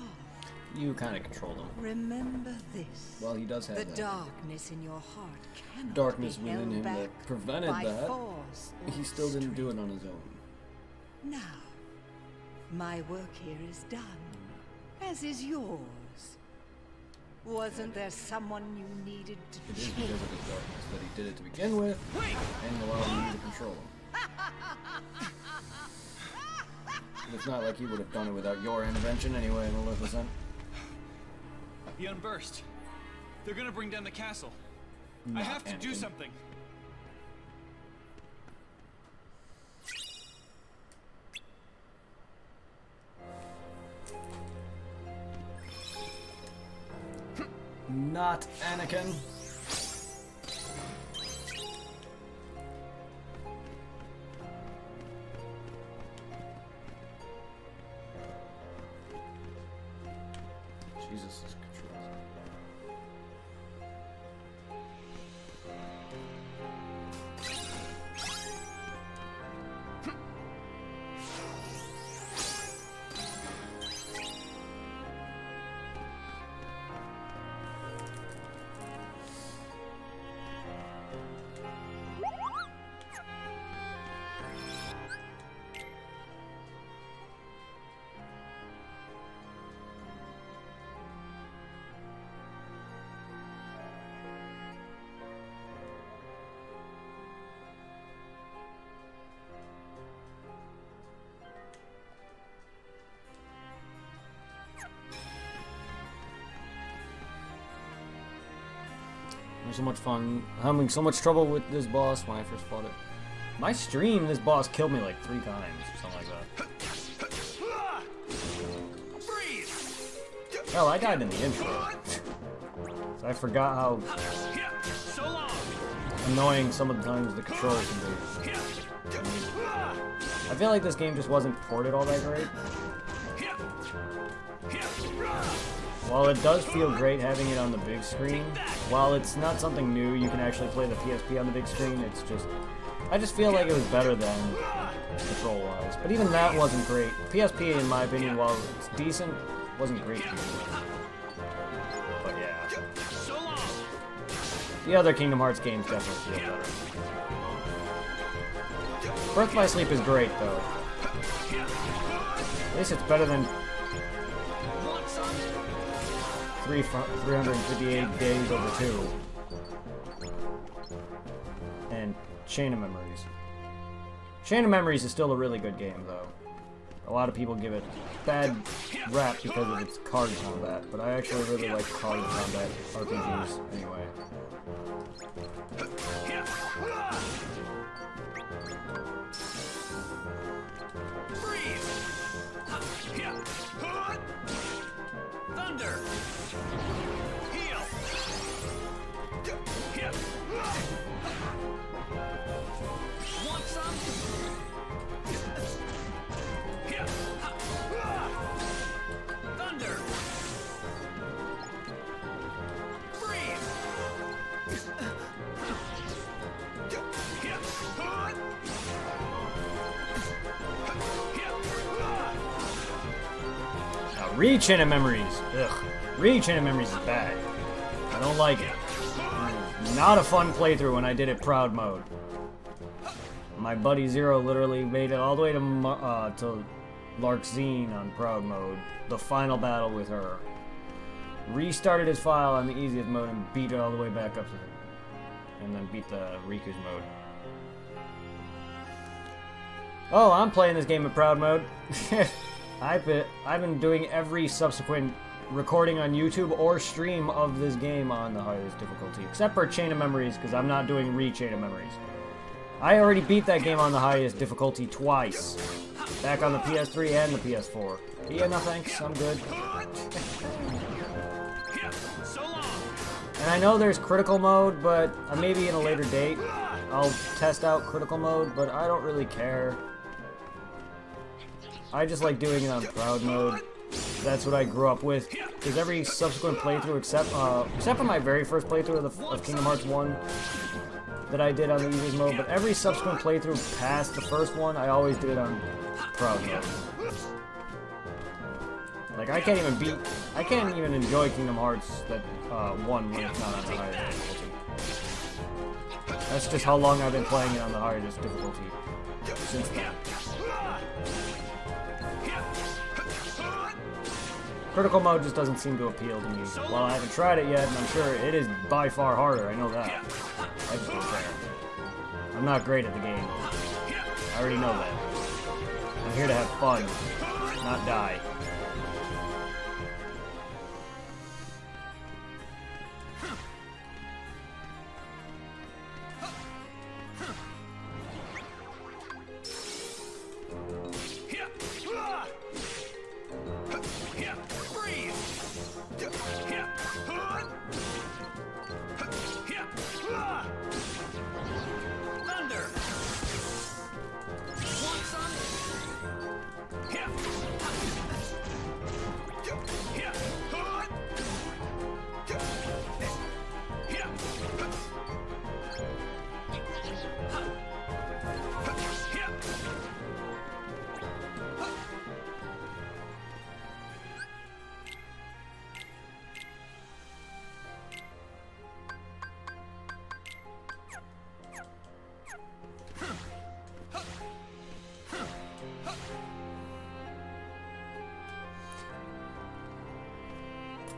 You kind of control them. Remember this. Well, he does have the that. darkness in your heart cannot Darkness be within held him back that prevented by that. force or He still didn't do it strength. on his own. Now, my work here is done, as is yours. Wasn't there someone you needed to It is change? because of his darkness that he did it to begin with, and allowed you to control him. And it's not like he would have done it without your intervention anyway, Maleficent. The Unburst. They're gonna bring down the castle. I Not have to do Anakin. something. Not Anakin. Jesus is control. There's so much fun. Having so much trouble with this boss when I first fought it. My stream, this boss killed me like 3 times or something like that. Hell, I died in the intro. So I forgot how annoying some of the times the controls can be. I feel like this game just wasn't ported all that great. While it does feel great having it on the big screen, while it's not something new, you can actually play the PSP on the big screen, it's just... I just feel like it was better than control-wise. But even that wasn't great. PSP, in my opinion, while it's decent, wasn't great. But yeah. The other Kingdom Hearts games definitely feel better. Birth by Sleep is great, though. At least it's better than 358 Days Over 2. And Chain of Memories. Chain of Memories is still a really good game, though. A lot of people give it bad rap because of its card combat, but I actually really like card combat RPGs anyway. Thunder! Heal! Want some? Thunder! Freeze! Re-Chain of Memories. Ugh. Re-Chain of Memories is bad. I don't like it. Not a fun playthrough when I did it proud mode. My buddy Zero literally made it all the way to Larxene on proud mode. The final battle with her. Restarted his file on the easiest mode and beat it all the way back up to it. And then beat the Riku's mode. Oh, I'm playing this game in proud mode. I've been doing every subsequent recording on YouTube or stream of this game on the highest difficulty, except for Chain of Memories, because I'm not doing Re-Chain of Memories. I already beat that game on the highest difficulty twice, back on the PS3 and the PS4. Yeah, no thanks, I'm good. And I know there's critical mode, but maybe in a later date I'll test out critical mode, but I don't really care. I just like doing it on proud mode. That's what I grew up with. Because every subsequent playthrough, except for my very first playthrough of Kingdom Hearts 1 that I did on the easiest mode, but every subsequent playthrough past the first one, I always did it on proud mode. Like I can't even enjoy Kingdom Hearts that 1 when it's not on the highest difficulty. That's just how long I've been playing it on the highest difficulty since then. Critical mode just doesn't seem to appeal to me. Well, I haven't tried it yet, and I'm sure it is by far harder, I know that. I just don't care. I'm not great at the game. I already know that. I'm here to have fun, not die.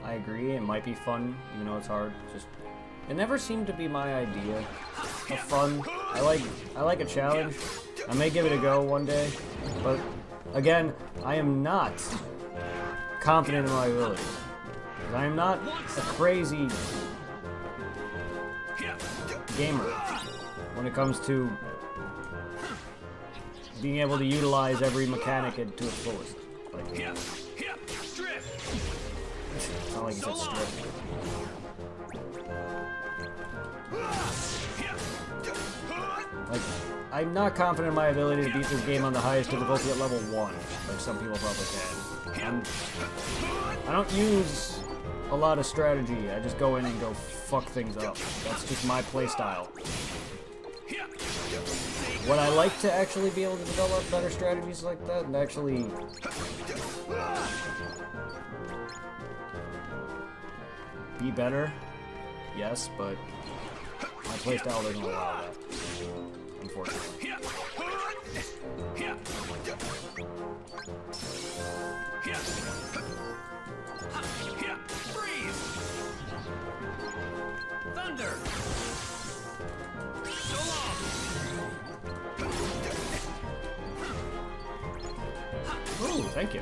I agree, it might be fun, even though it's hard. Just, it never seemed to be my idea of fun. I like a challenge. I may give it a go one day, but again, I am not confident in my abilities. I am not a crazy gamer when it comes to being able to utilize every mechanic to its fullest. Like, it's not like he said strip. Like, I'm not confident in my ability to beat this game on the highest difficulty at level 1, like some people probably can. I don't use a lot of strategy, I just go in and go fuck things up. That's just my playstyle. Would I like to actually be able to develop better strategies like that and actually be better? Yes, but my playstyle doesn't allow that, unfortunately. Thunder! So long! Ooh, thank you.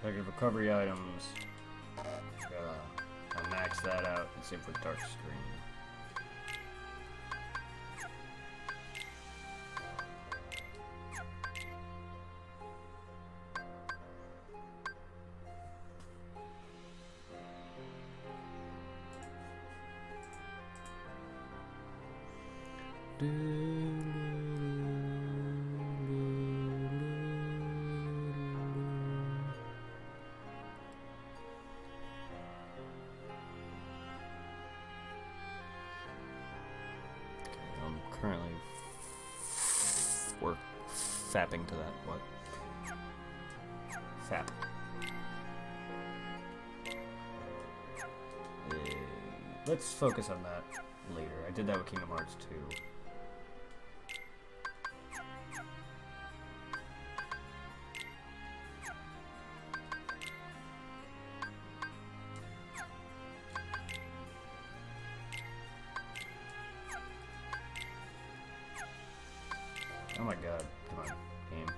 Effective recovery items. I'll max that out and save for dark screen. Currently we're fapping to that. What? Fap. Let's focus on that later. I did that with Kingdom Hearts 2. Oh my god, come on, game.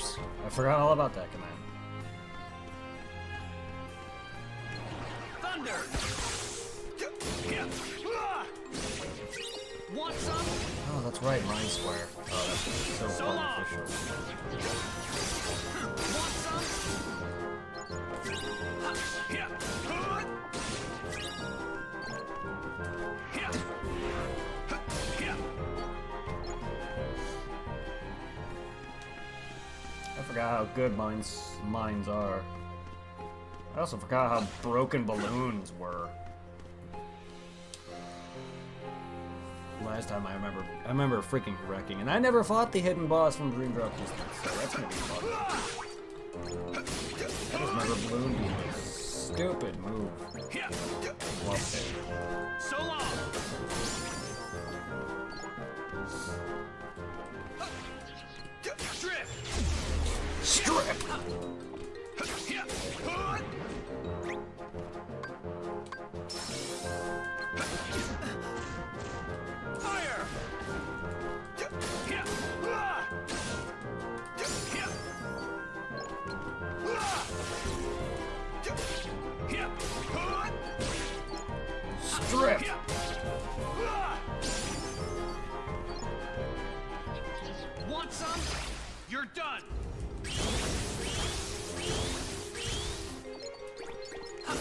Oops, I forgot all about that command. Thunder! Want some? Oh, that's right, Mind Square. Oh, that's so long. artificial. Want some? I forgot how good mines are. I also forgot how broken balloons were. Last time I remember freaking wrecking, and I never fought the hidden boss from Dream Drop Distance, so that's gonna be fun. I just remember balloon being a stupid move. Loved it. So long! Strip! Strip! Fire! Strip! Want some? You're done! I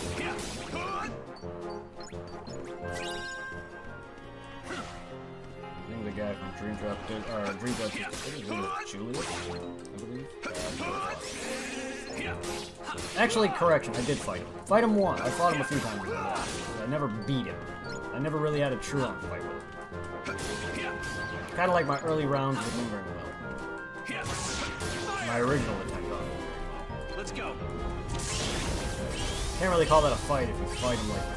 think the guy from Dream Drop Juliet, I believe. Actually, correction, I did fight him. Fight him once. I fought him a few times in the last, but I never beat him. I never really had a true on fight with him. Kind of like my early rounds with Lingering Will. My original attempt on it. Let's go. Can't really call that a fight if you fight him like a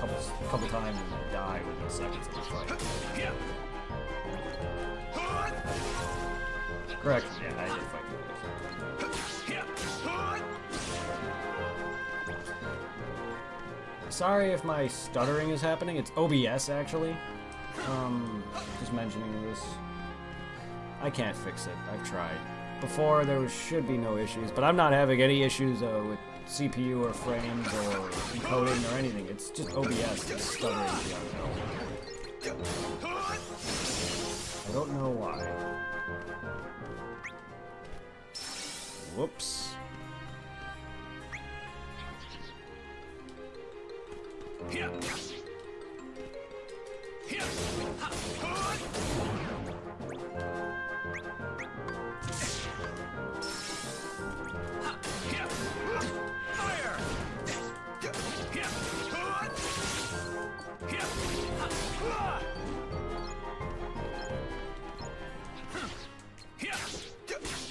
couple times and then die within seconds of the fight. Correct. Yeah, I did fight him. Sorry if my stuttering is happening. It's OBS actually. Just mentioning this. I can't fix it. I've tried. Before there should be no issues, but I'm not having any issues with CPU or frames or encoding or anything. It's just OBS that's stuttering beyond help. I don't know why. Whoops.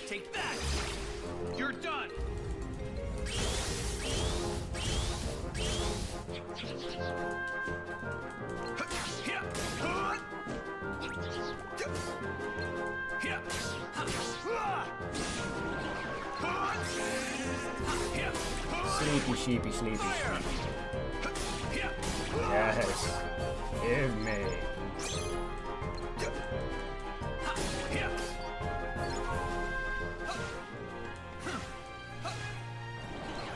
Take that! You're done! Sleepy, sheepy, sleepy, sleepy. Yes. Give me.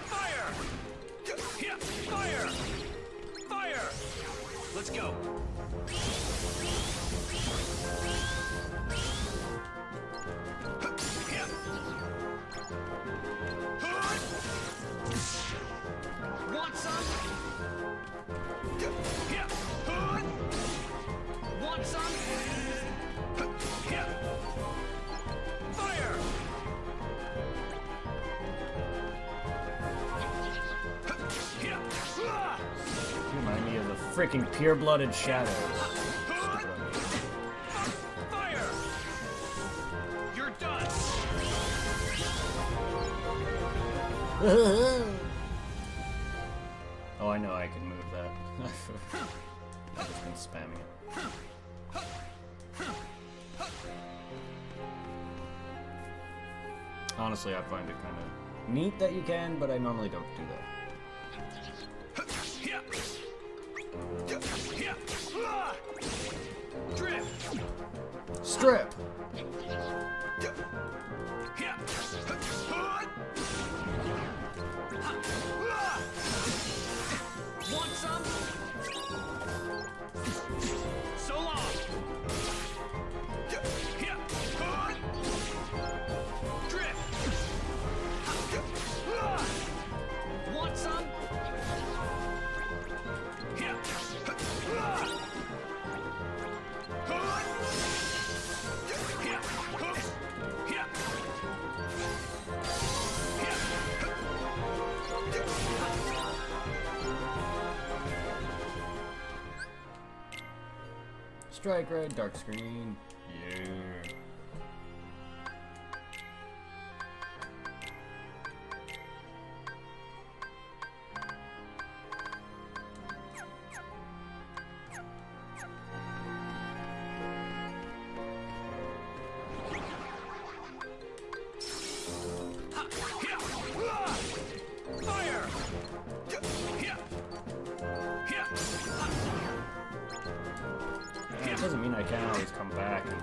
Fire! Fire! Fire! Let's go. Want some? Want some? Fire! You remind me of the freaking pure-blooded shadows. Fire! You're done. Oh, I know I can move that. I've just been spamming it. Honestly, I find it kind of neat that you can, but I normally don't do that. Drift! Strip! Strike red, dark screen. Yeah. It doesn't mean I can't always come back and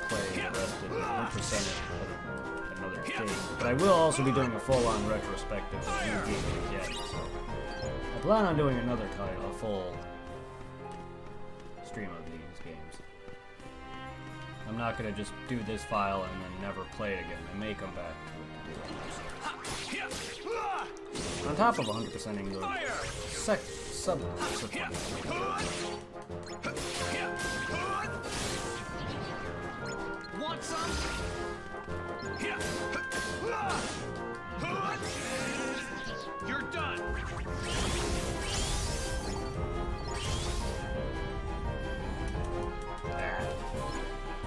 play the rest of the 1% of another game, but I will also be doing a full-on retrospective of the new game again. So I plan on doing another title, a full stream of these games. I'm not gonna just do this file and then never play it again. I may come back to it. On top of 100%ing the subsequent. Want some? You're done.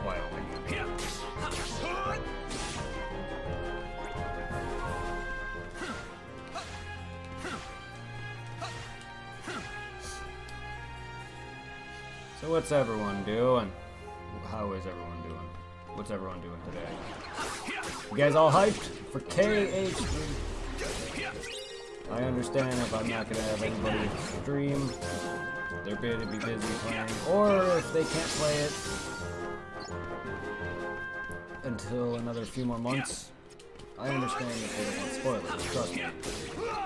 Why don't we? So what's everyone doing? How is everyone doing? What's everyone doing today? You guys all hyped for KH3? I understand if I'm not gonna have anybody stream. They're going to be busy playing, or if they can't play it until another few more months. I understand if they don't want spoilers, trust me.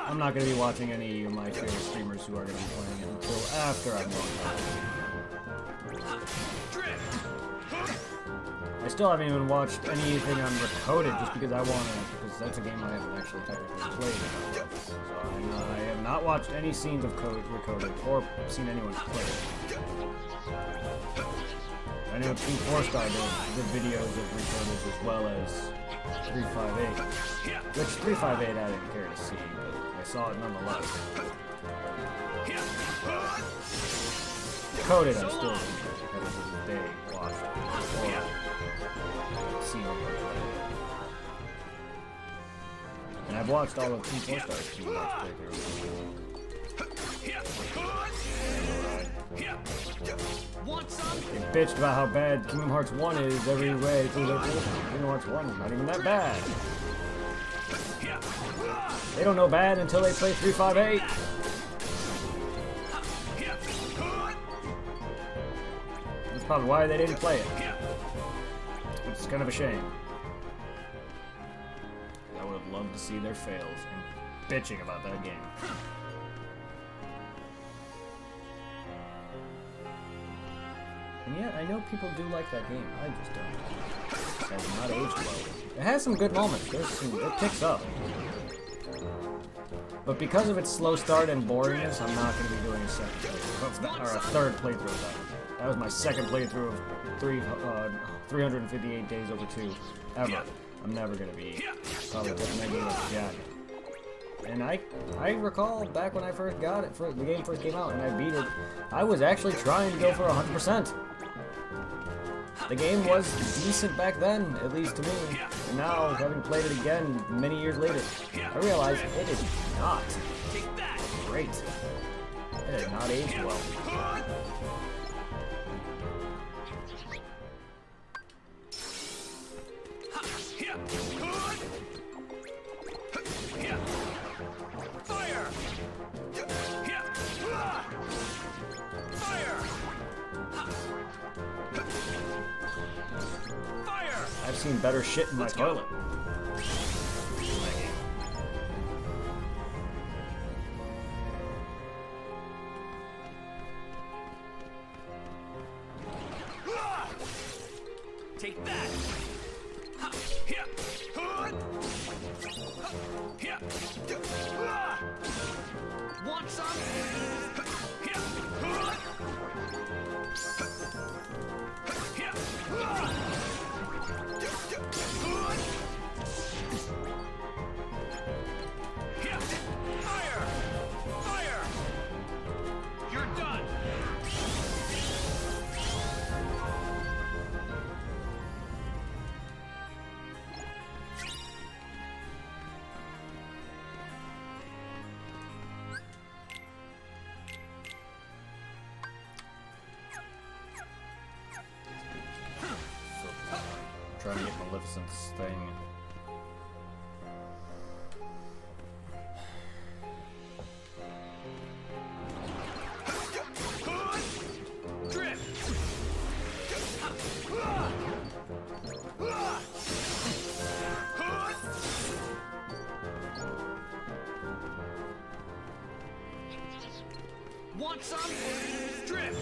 I'm not going to be watching any of my favorite streamers who are going to be playing it until after I'm done. I still haven't even watched anything on Recoded just because I want to, because that's a game I haven't actually technically played. So I have not watched any scenes of Recoded or seen anyone play it. I know Team 4-Star did videos of Recoded as well as 358, which 358 I didn't care to see, but I saw it nonetheless. Recoded I still have to this day watched or seen it. And I've watched all of Team 4-Star's Team Watch playthrough. They bitched about how bad Kingdom Hearts 1 is every way through their Kingdom Hearts 1 is not even that bad. They don't know bad until they play 358. That's probably why they didn't play it. Which is kind of a shame. I would have loved to see their fails and bitching about that game. And yet, I know people do like that game. I just don't. It has not aged well. It has some good moments. It picks up. But because of its slow start and boringness, I'm not going to be doing a second playthrough, or a third playthrough of that. That was my second playthrough of 358 days over 2 ever. I'm never going to be probably putting that game up again. And I recall back when I first got it, the game first came out, and I beat it. I was actually trying to go for 100%. The game was decent back then, at least to me. And now, having played it again many years later, I realize it is not great. It has not aged well. I've seen better shit in my toilet. Take that! Want some? Fire! Fire! You're done! trying to get Maleficent's thing. Want some? Drift!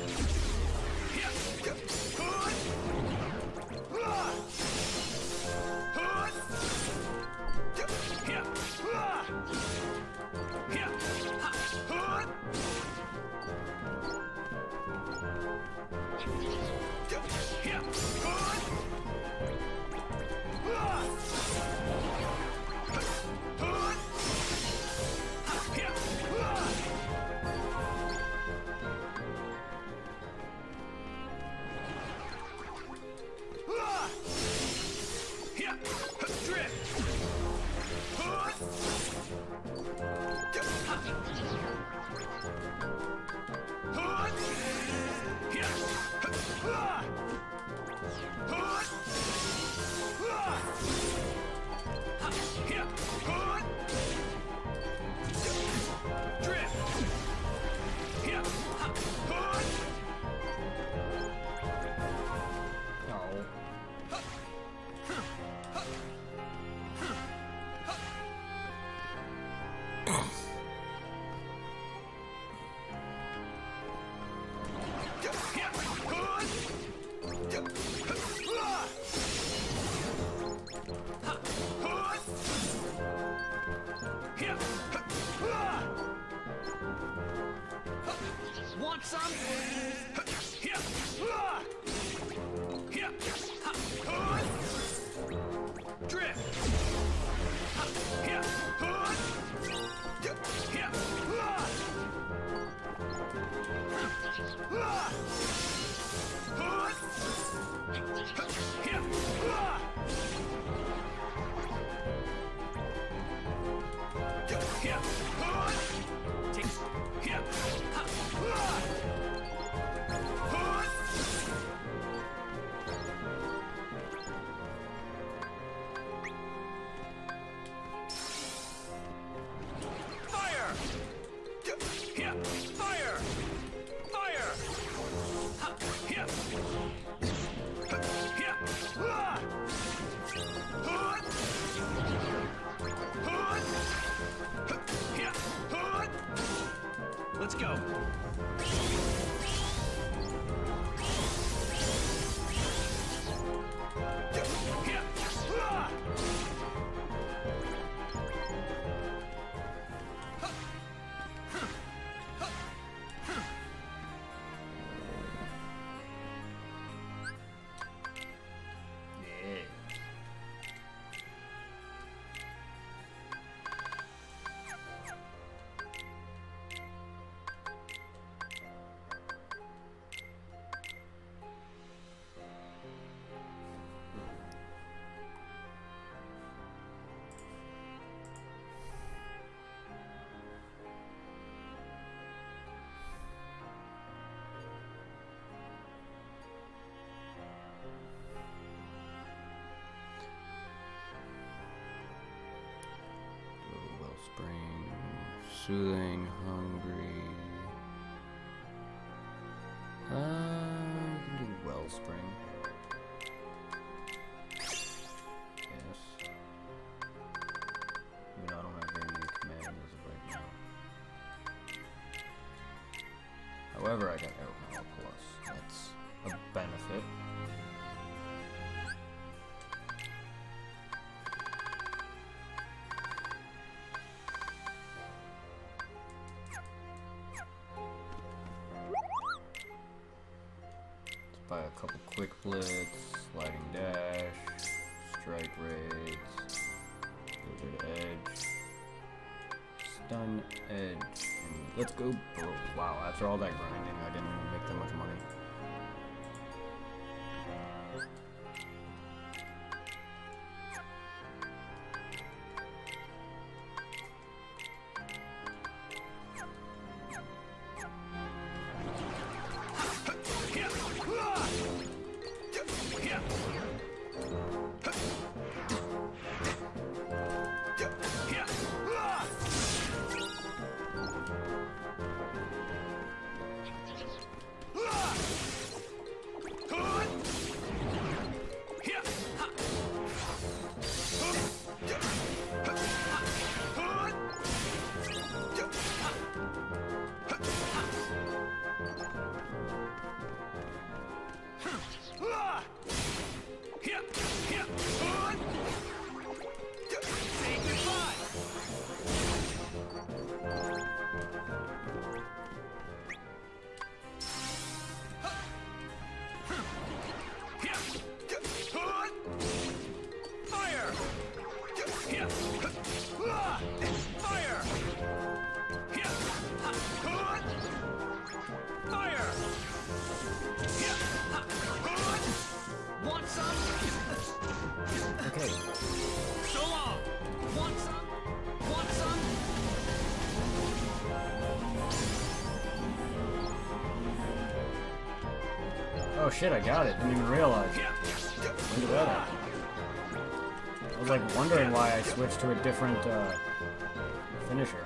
Want some? Drift! Let's go. Wellspring, soothing, hungry. We can do Wellspring. Yes. Even though I don't have very many commands as of right now. However, I got Arrow Power Plus. That's a benefit. By a couple quick blitz, sliding dash, strike raids, blizzard edge, stun edge, and let's go bro. Wow, after all that grinding, I didn't even make that much money. Oh shit, I got it. Didn't even realize. Look at that. I was like wondering why I switched to a different finisher.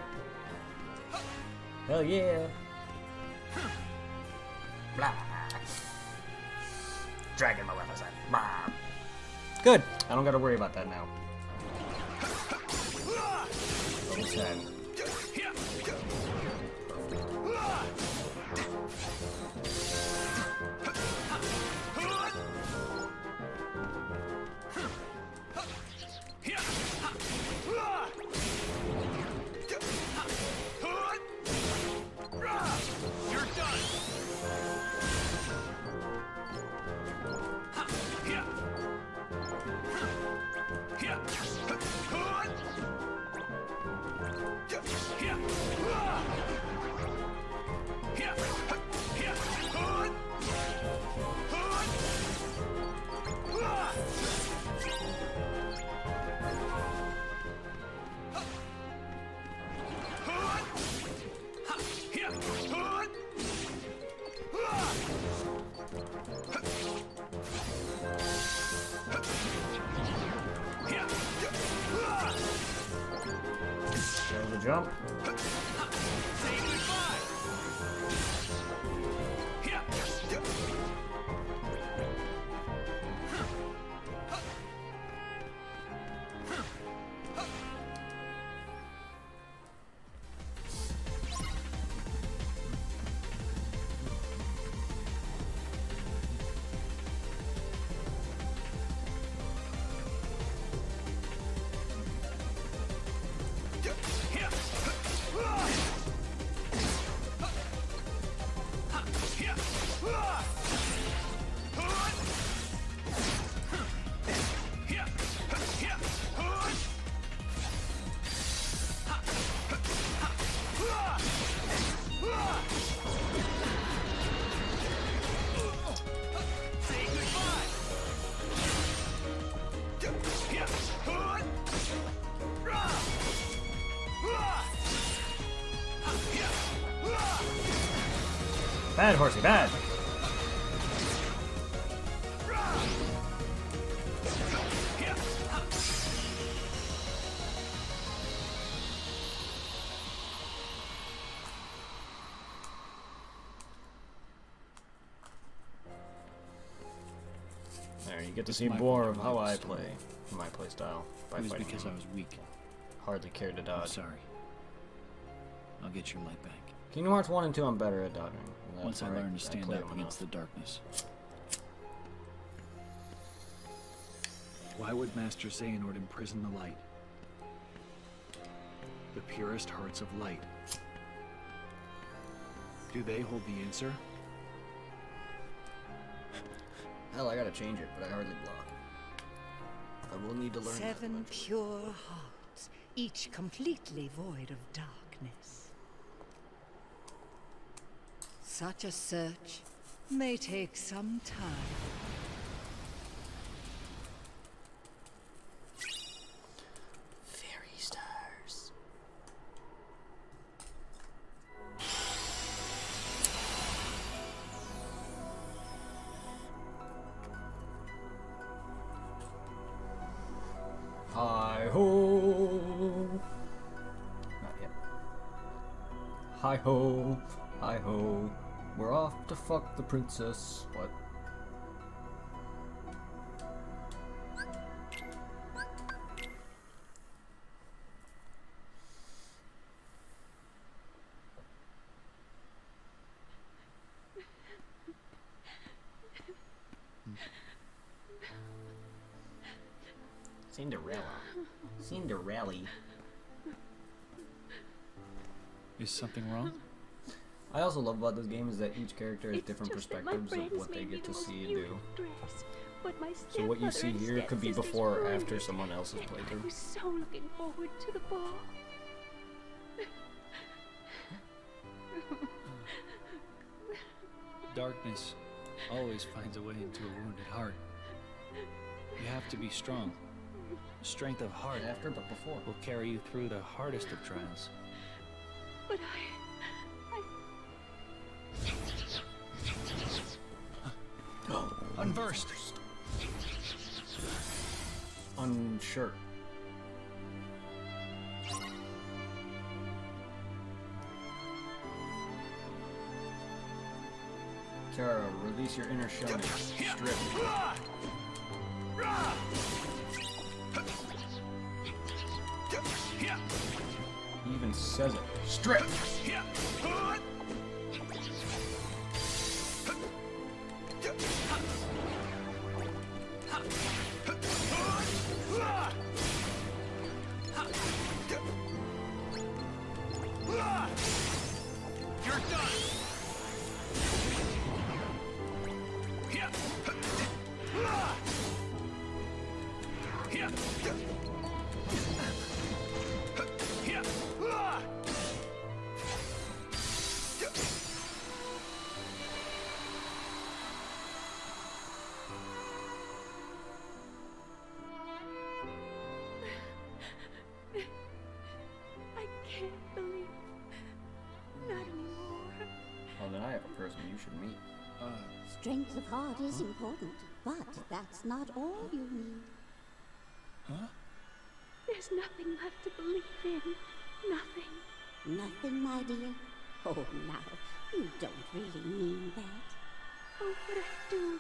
Hell yeah. Blah. Dragon Maleficent. Blah. Good. I don't gotta worry about that now. Level 10. There's the jump. Bad, horsey, bad. There, you get to see more of how I play, my play style. It was because I was weak. Hardly cared to dodge. I'm sorry. I'll get your light back. Kingdom Hearts 1 and 2 I'm better at dodging. Once I learn to stand up against the darkness. Why would Master Xehanort imprison the light? The purest hearts of light. Do they hold the answer? Hell, I gotta change it, but I hardly block. I will need to learn. 7 pure hearts, each completely void of darkness. Such a search may take some time. Fairy stars. Hi-ho! Not yet. Hi-ho! Hi-ho! We're off to fuck the princess. What? Cinderella. Cinderella. Is something wrong? I also love about this game is that each character has different perspectives of what they get to see and do. So what you see here could be before or after someone else's playthrough. I was so looking forward to the ball. Darkness always finds a way into a wounded heart. You have to be strong. Strength of heart After, but before. will carry you through the hardest of trials. But unversed. Unshirt. Terra, release your inner shonen. Strip. He even says it. Strip! I can't believe. Not anymore. Well, then I have a person you should meet. Strength of heart is important, but that's not all you need. Huh? There's nothing left to believe in. Nothing. Nothing, my dear. Oh, now, you don't really mean that. Oh, but I do.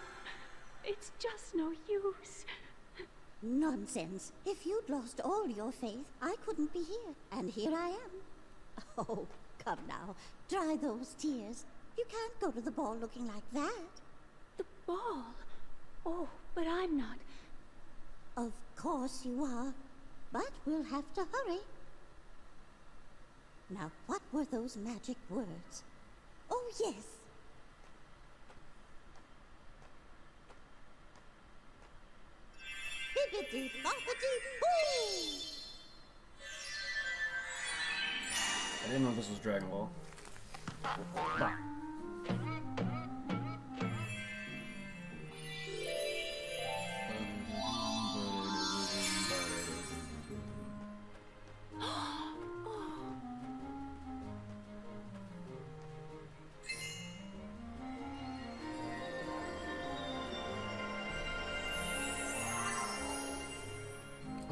It's just no use. Nonsense. If you'd lost all your faith, I couldn't be here. And here I am. Oh, come now. Dry those tears. You can't go to the ball looking like that. The ball? Oh, but I'm not. Of course you are. But we'll have to hurry. Now, what were those magic words? Oh, yes. Bibbidi-bobbidi-boo! I didn't know this was Dragon Ball. Bah.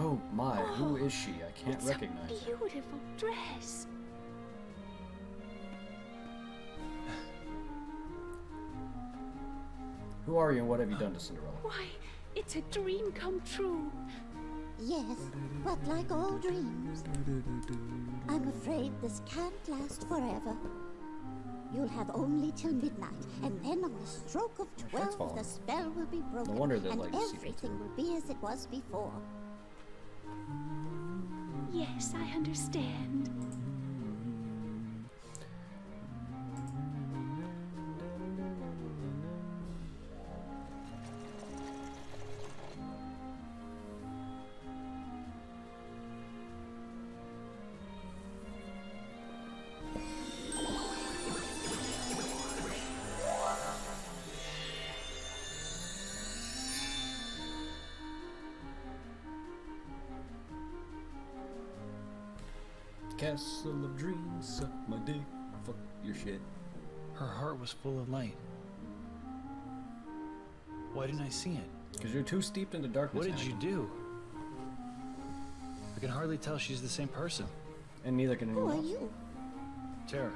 Oh my, who is she? I can't recognize It's a her. beautiful dress. Who are you and what have you done to Cinderella? Why, it's a dream come true. Yes, but like all dreams, I'm afraid this can't last forever. You'll have only till midnight, and then on the stroke of 12, the spell will be broken, No wonder they're and like to see everything will be as it was before. Yes, I understand. Castle of dreams, suck my dick, fuck your shit. Her heart was full of light. Why didn't I see it? Because you're too steeped into darkness. What did you do? I can hardly tell she's the same person. And neither can Who anyone are else. you? Terra.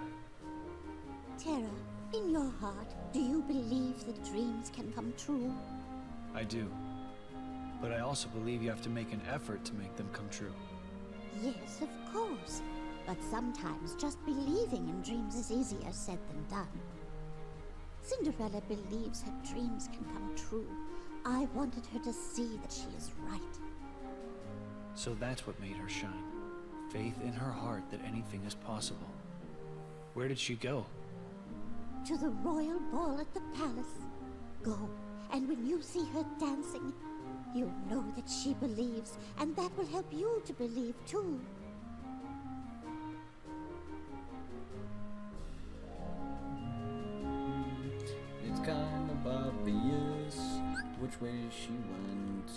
Terra, in your heart, do you believe that dreams can come true? I do. But I also believe you have to make an effort to make them come true. Yes, of course. But sometimes just believing in dreams is easier said than done. Cinderella believes her dreams can come true. I wanted her to see that she is right. So that's what made her shine. Faith in her heart that anything is possible. Where did she go? To the royal ball at the palace. Go, and when you see her dancing, you'll know that she believes, and that will help you to believe too. It's kind of obvious which way she went.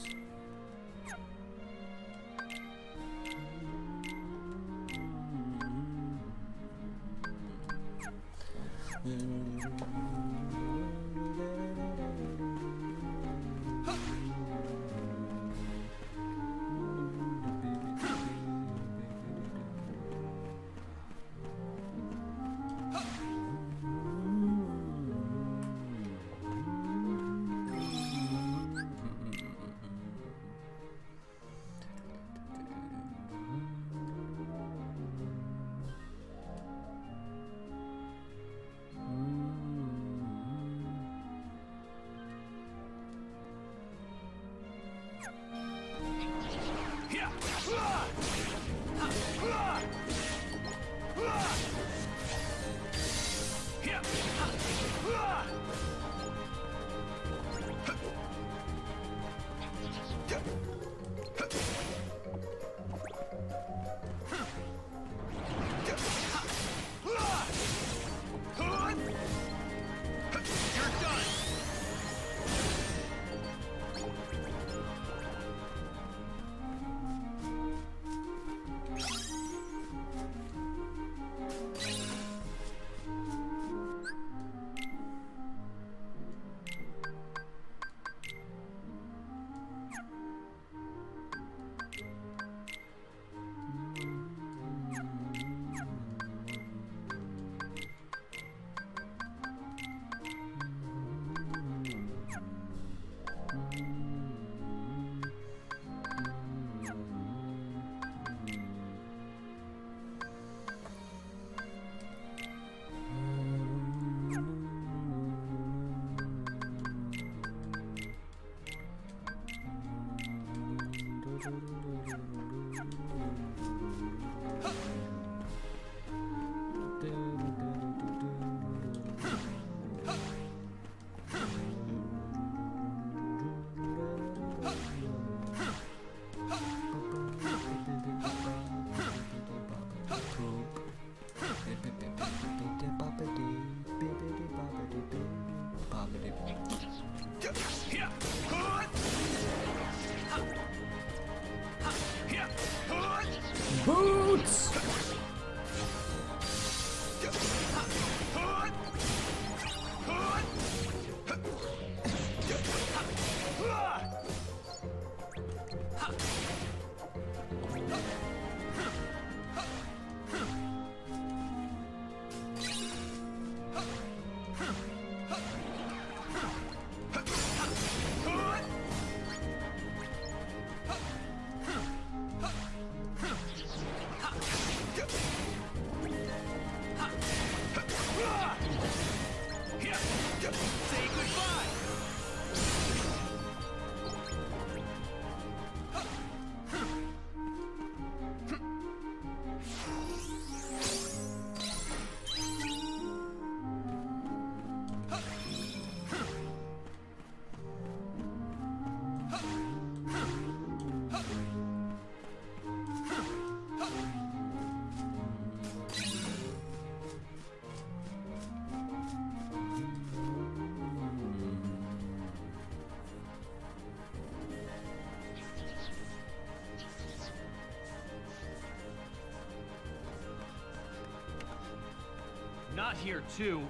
Not here, too.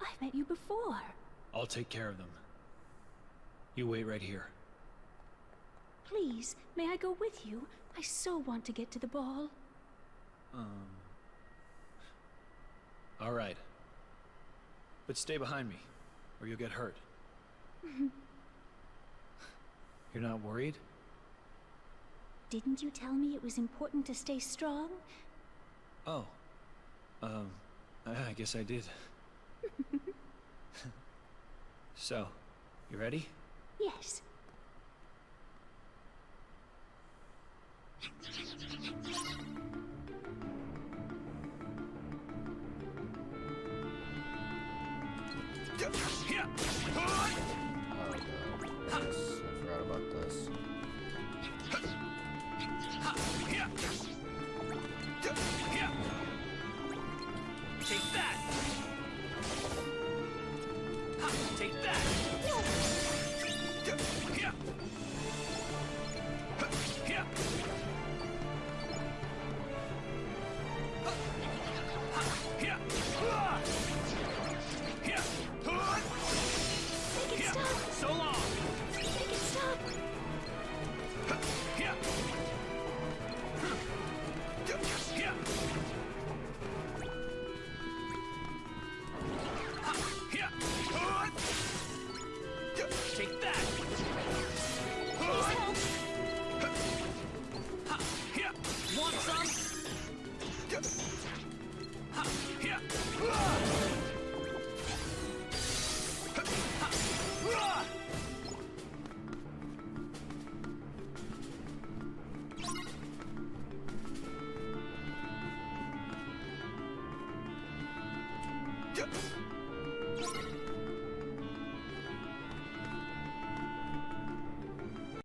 I've met you before. I'll take care of them. You wait right here. Please, may I go with you? I so want to get to the ball. All right. But stay behind me, or you'll get hurt. You're not worried? Didn't you tell me it was important to stay strong? Oh. I guess I did. So, you ready? Yes. I forgot about this. Take that! Take that! Make it stop! So long! Make it stop! Take that! Please help! Want some?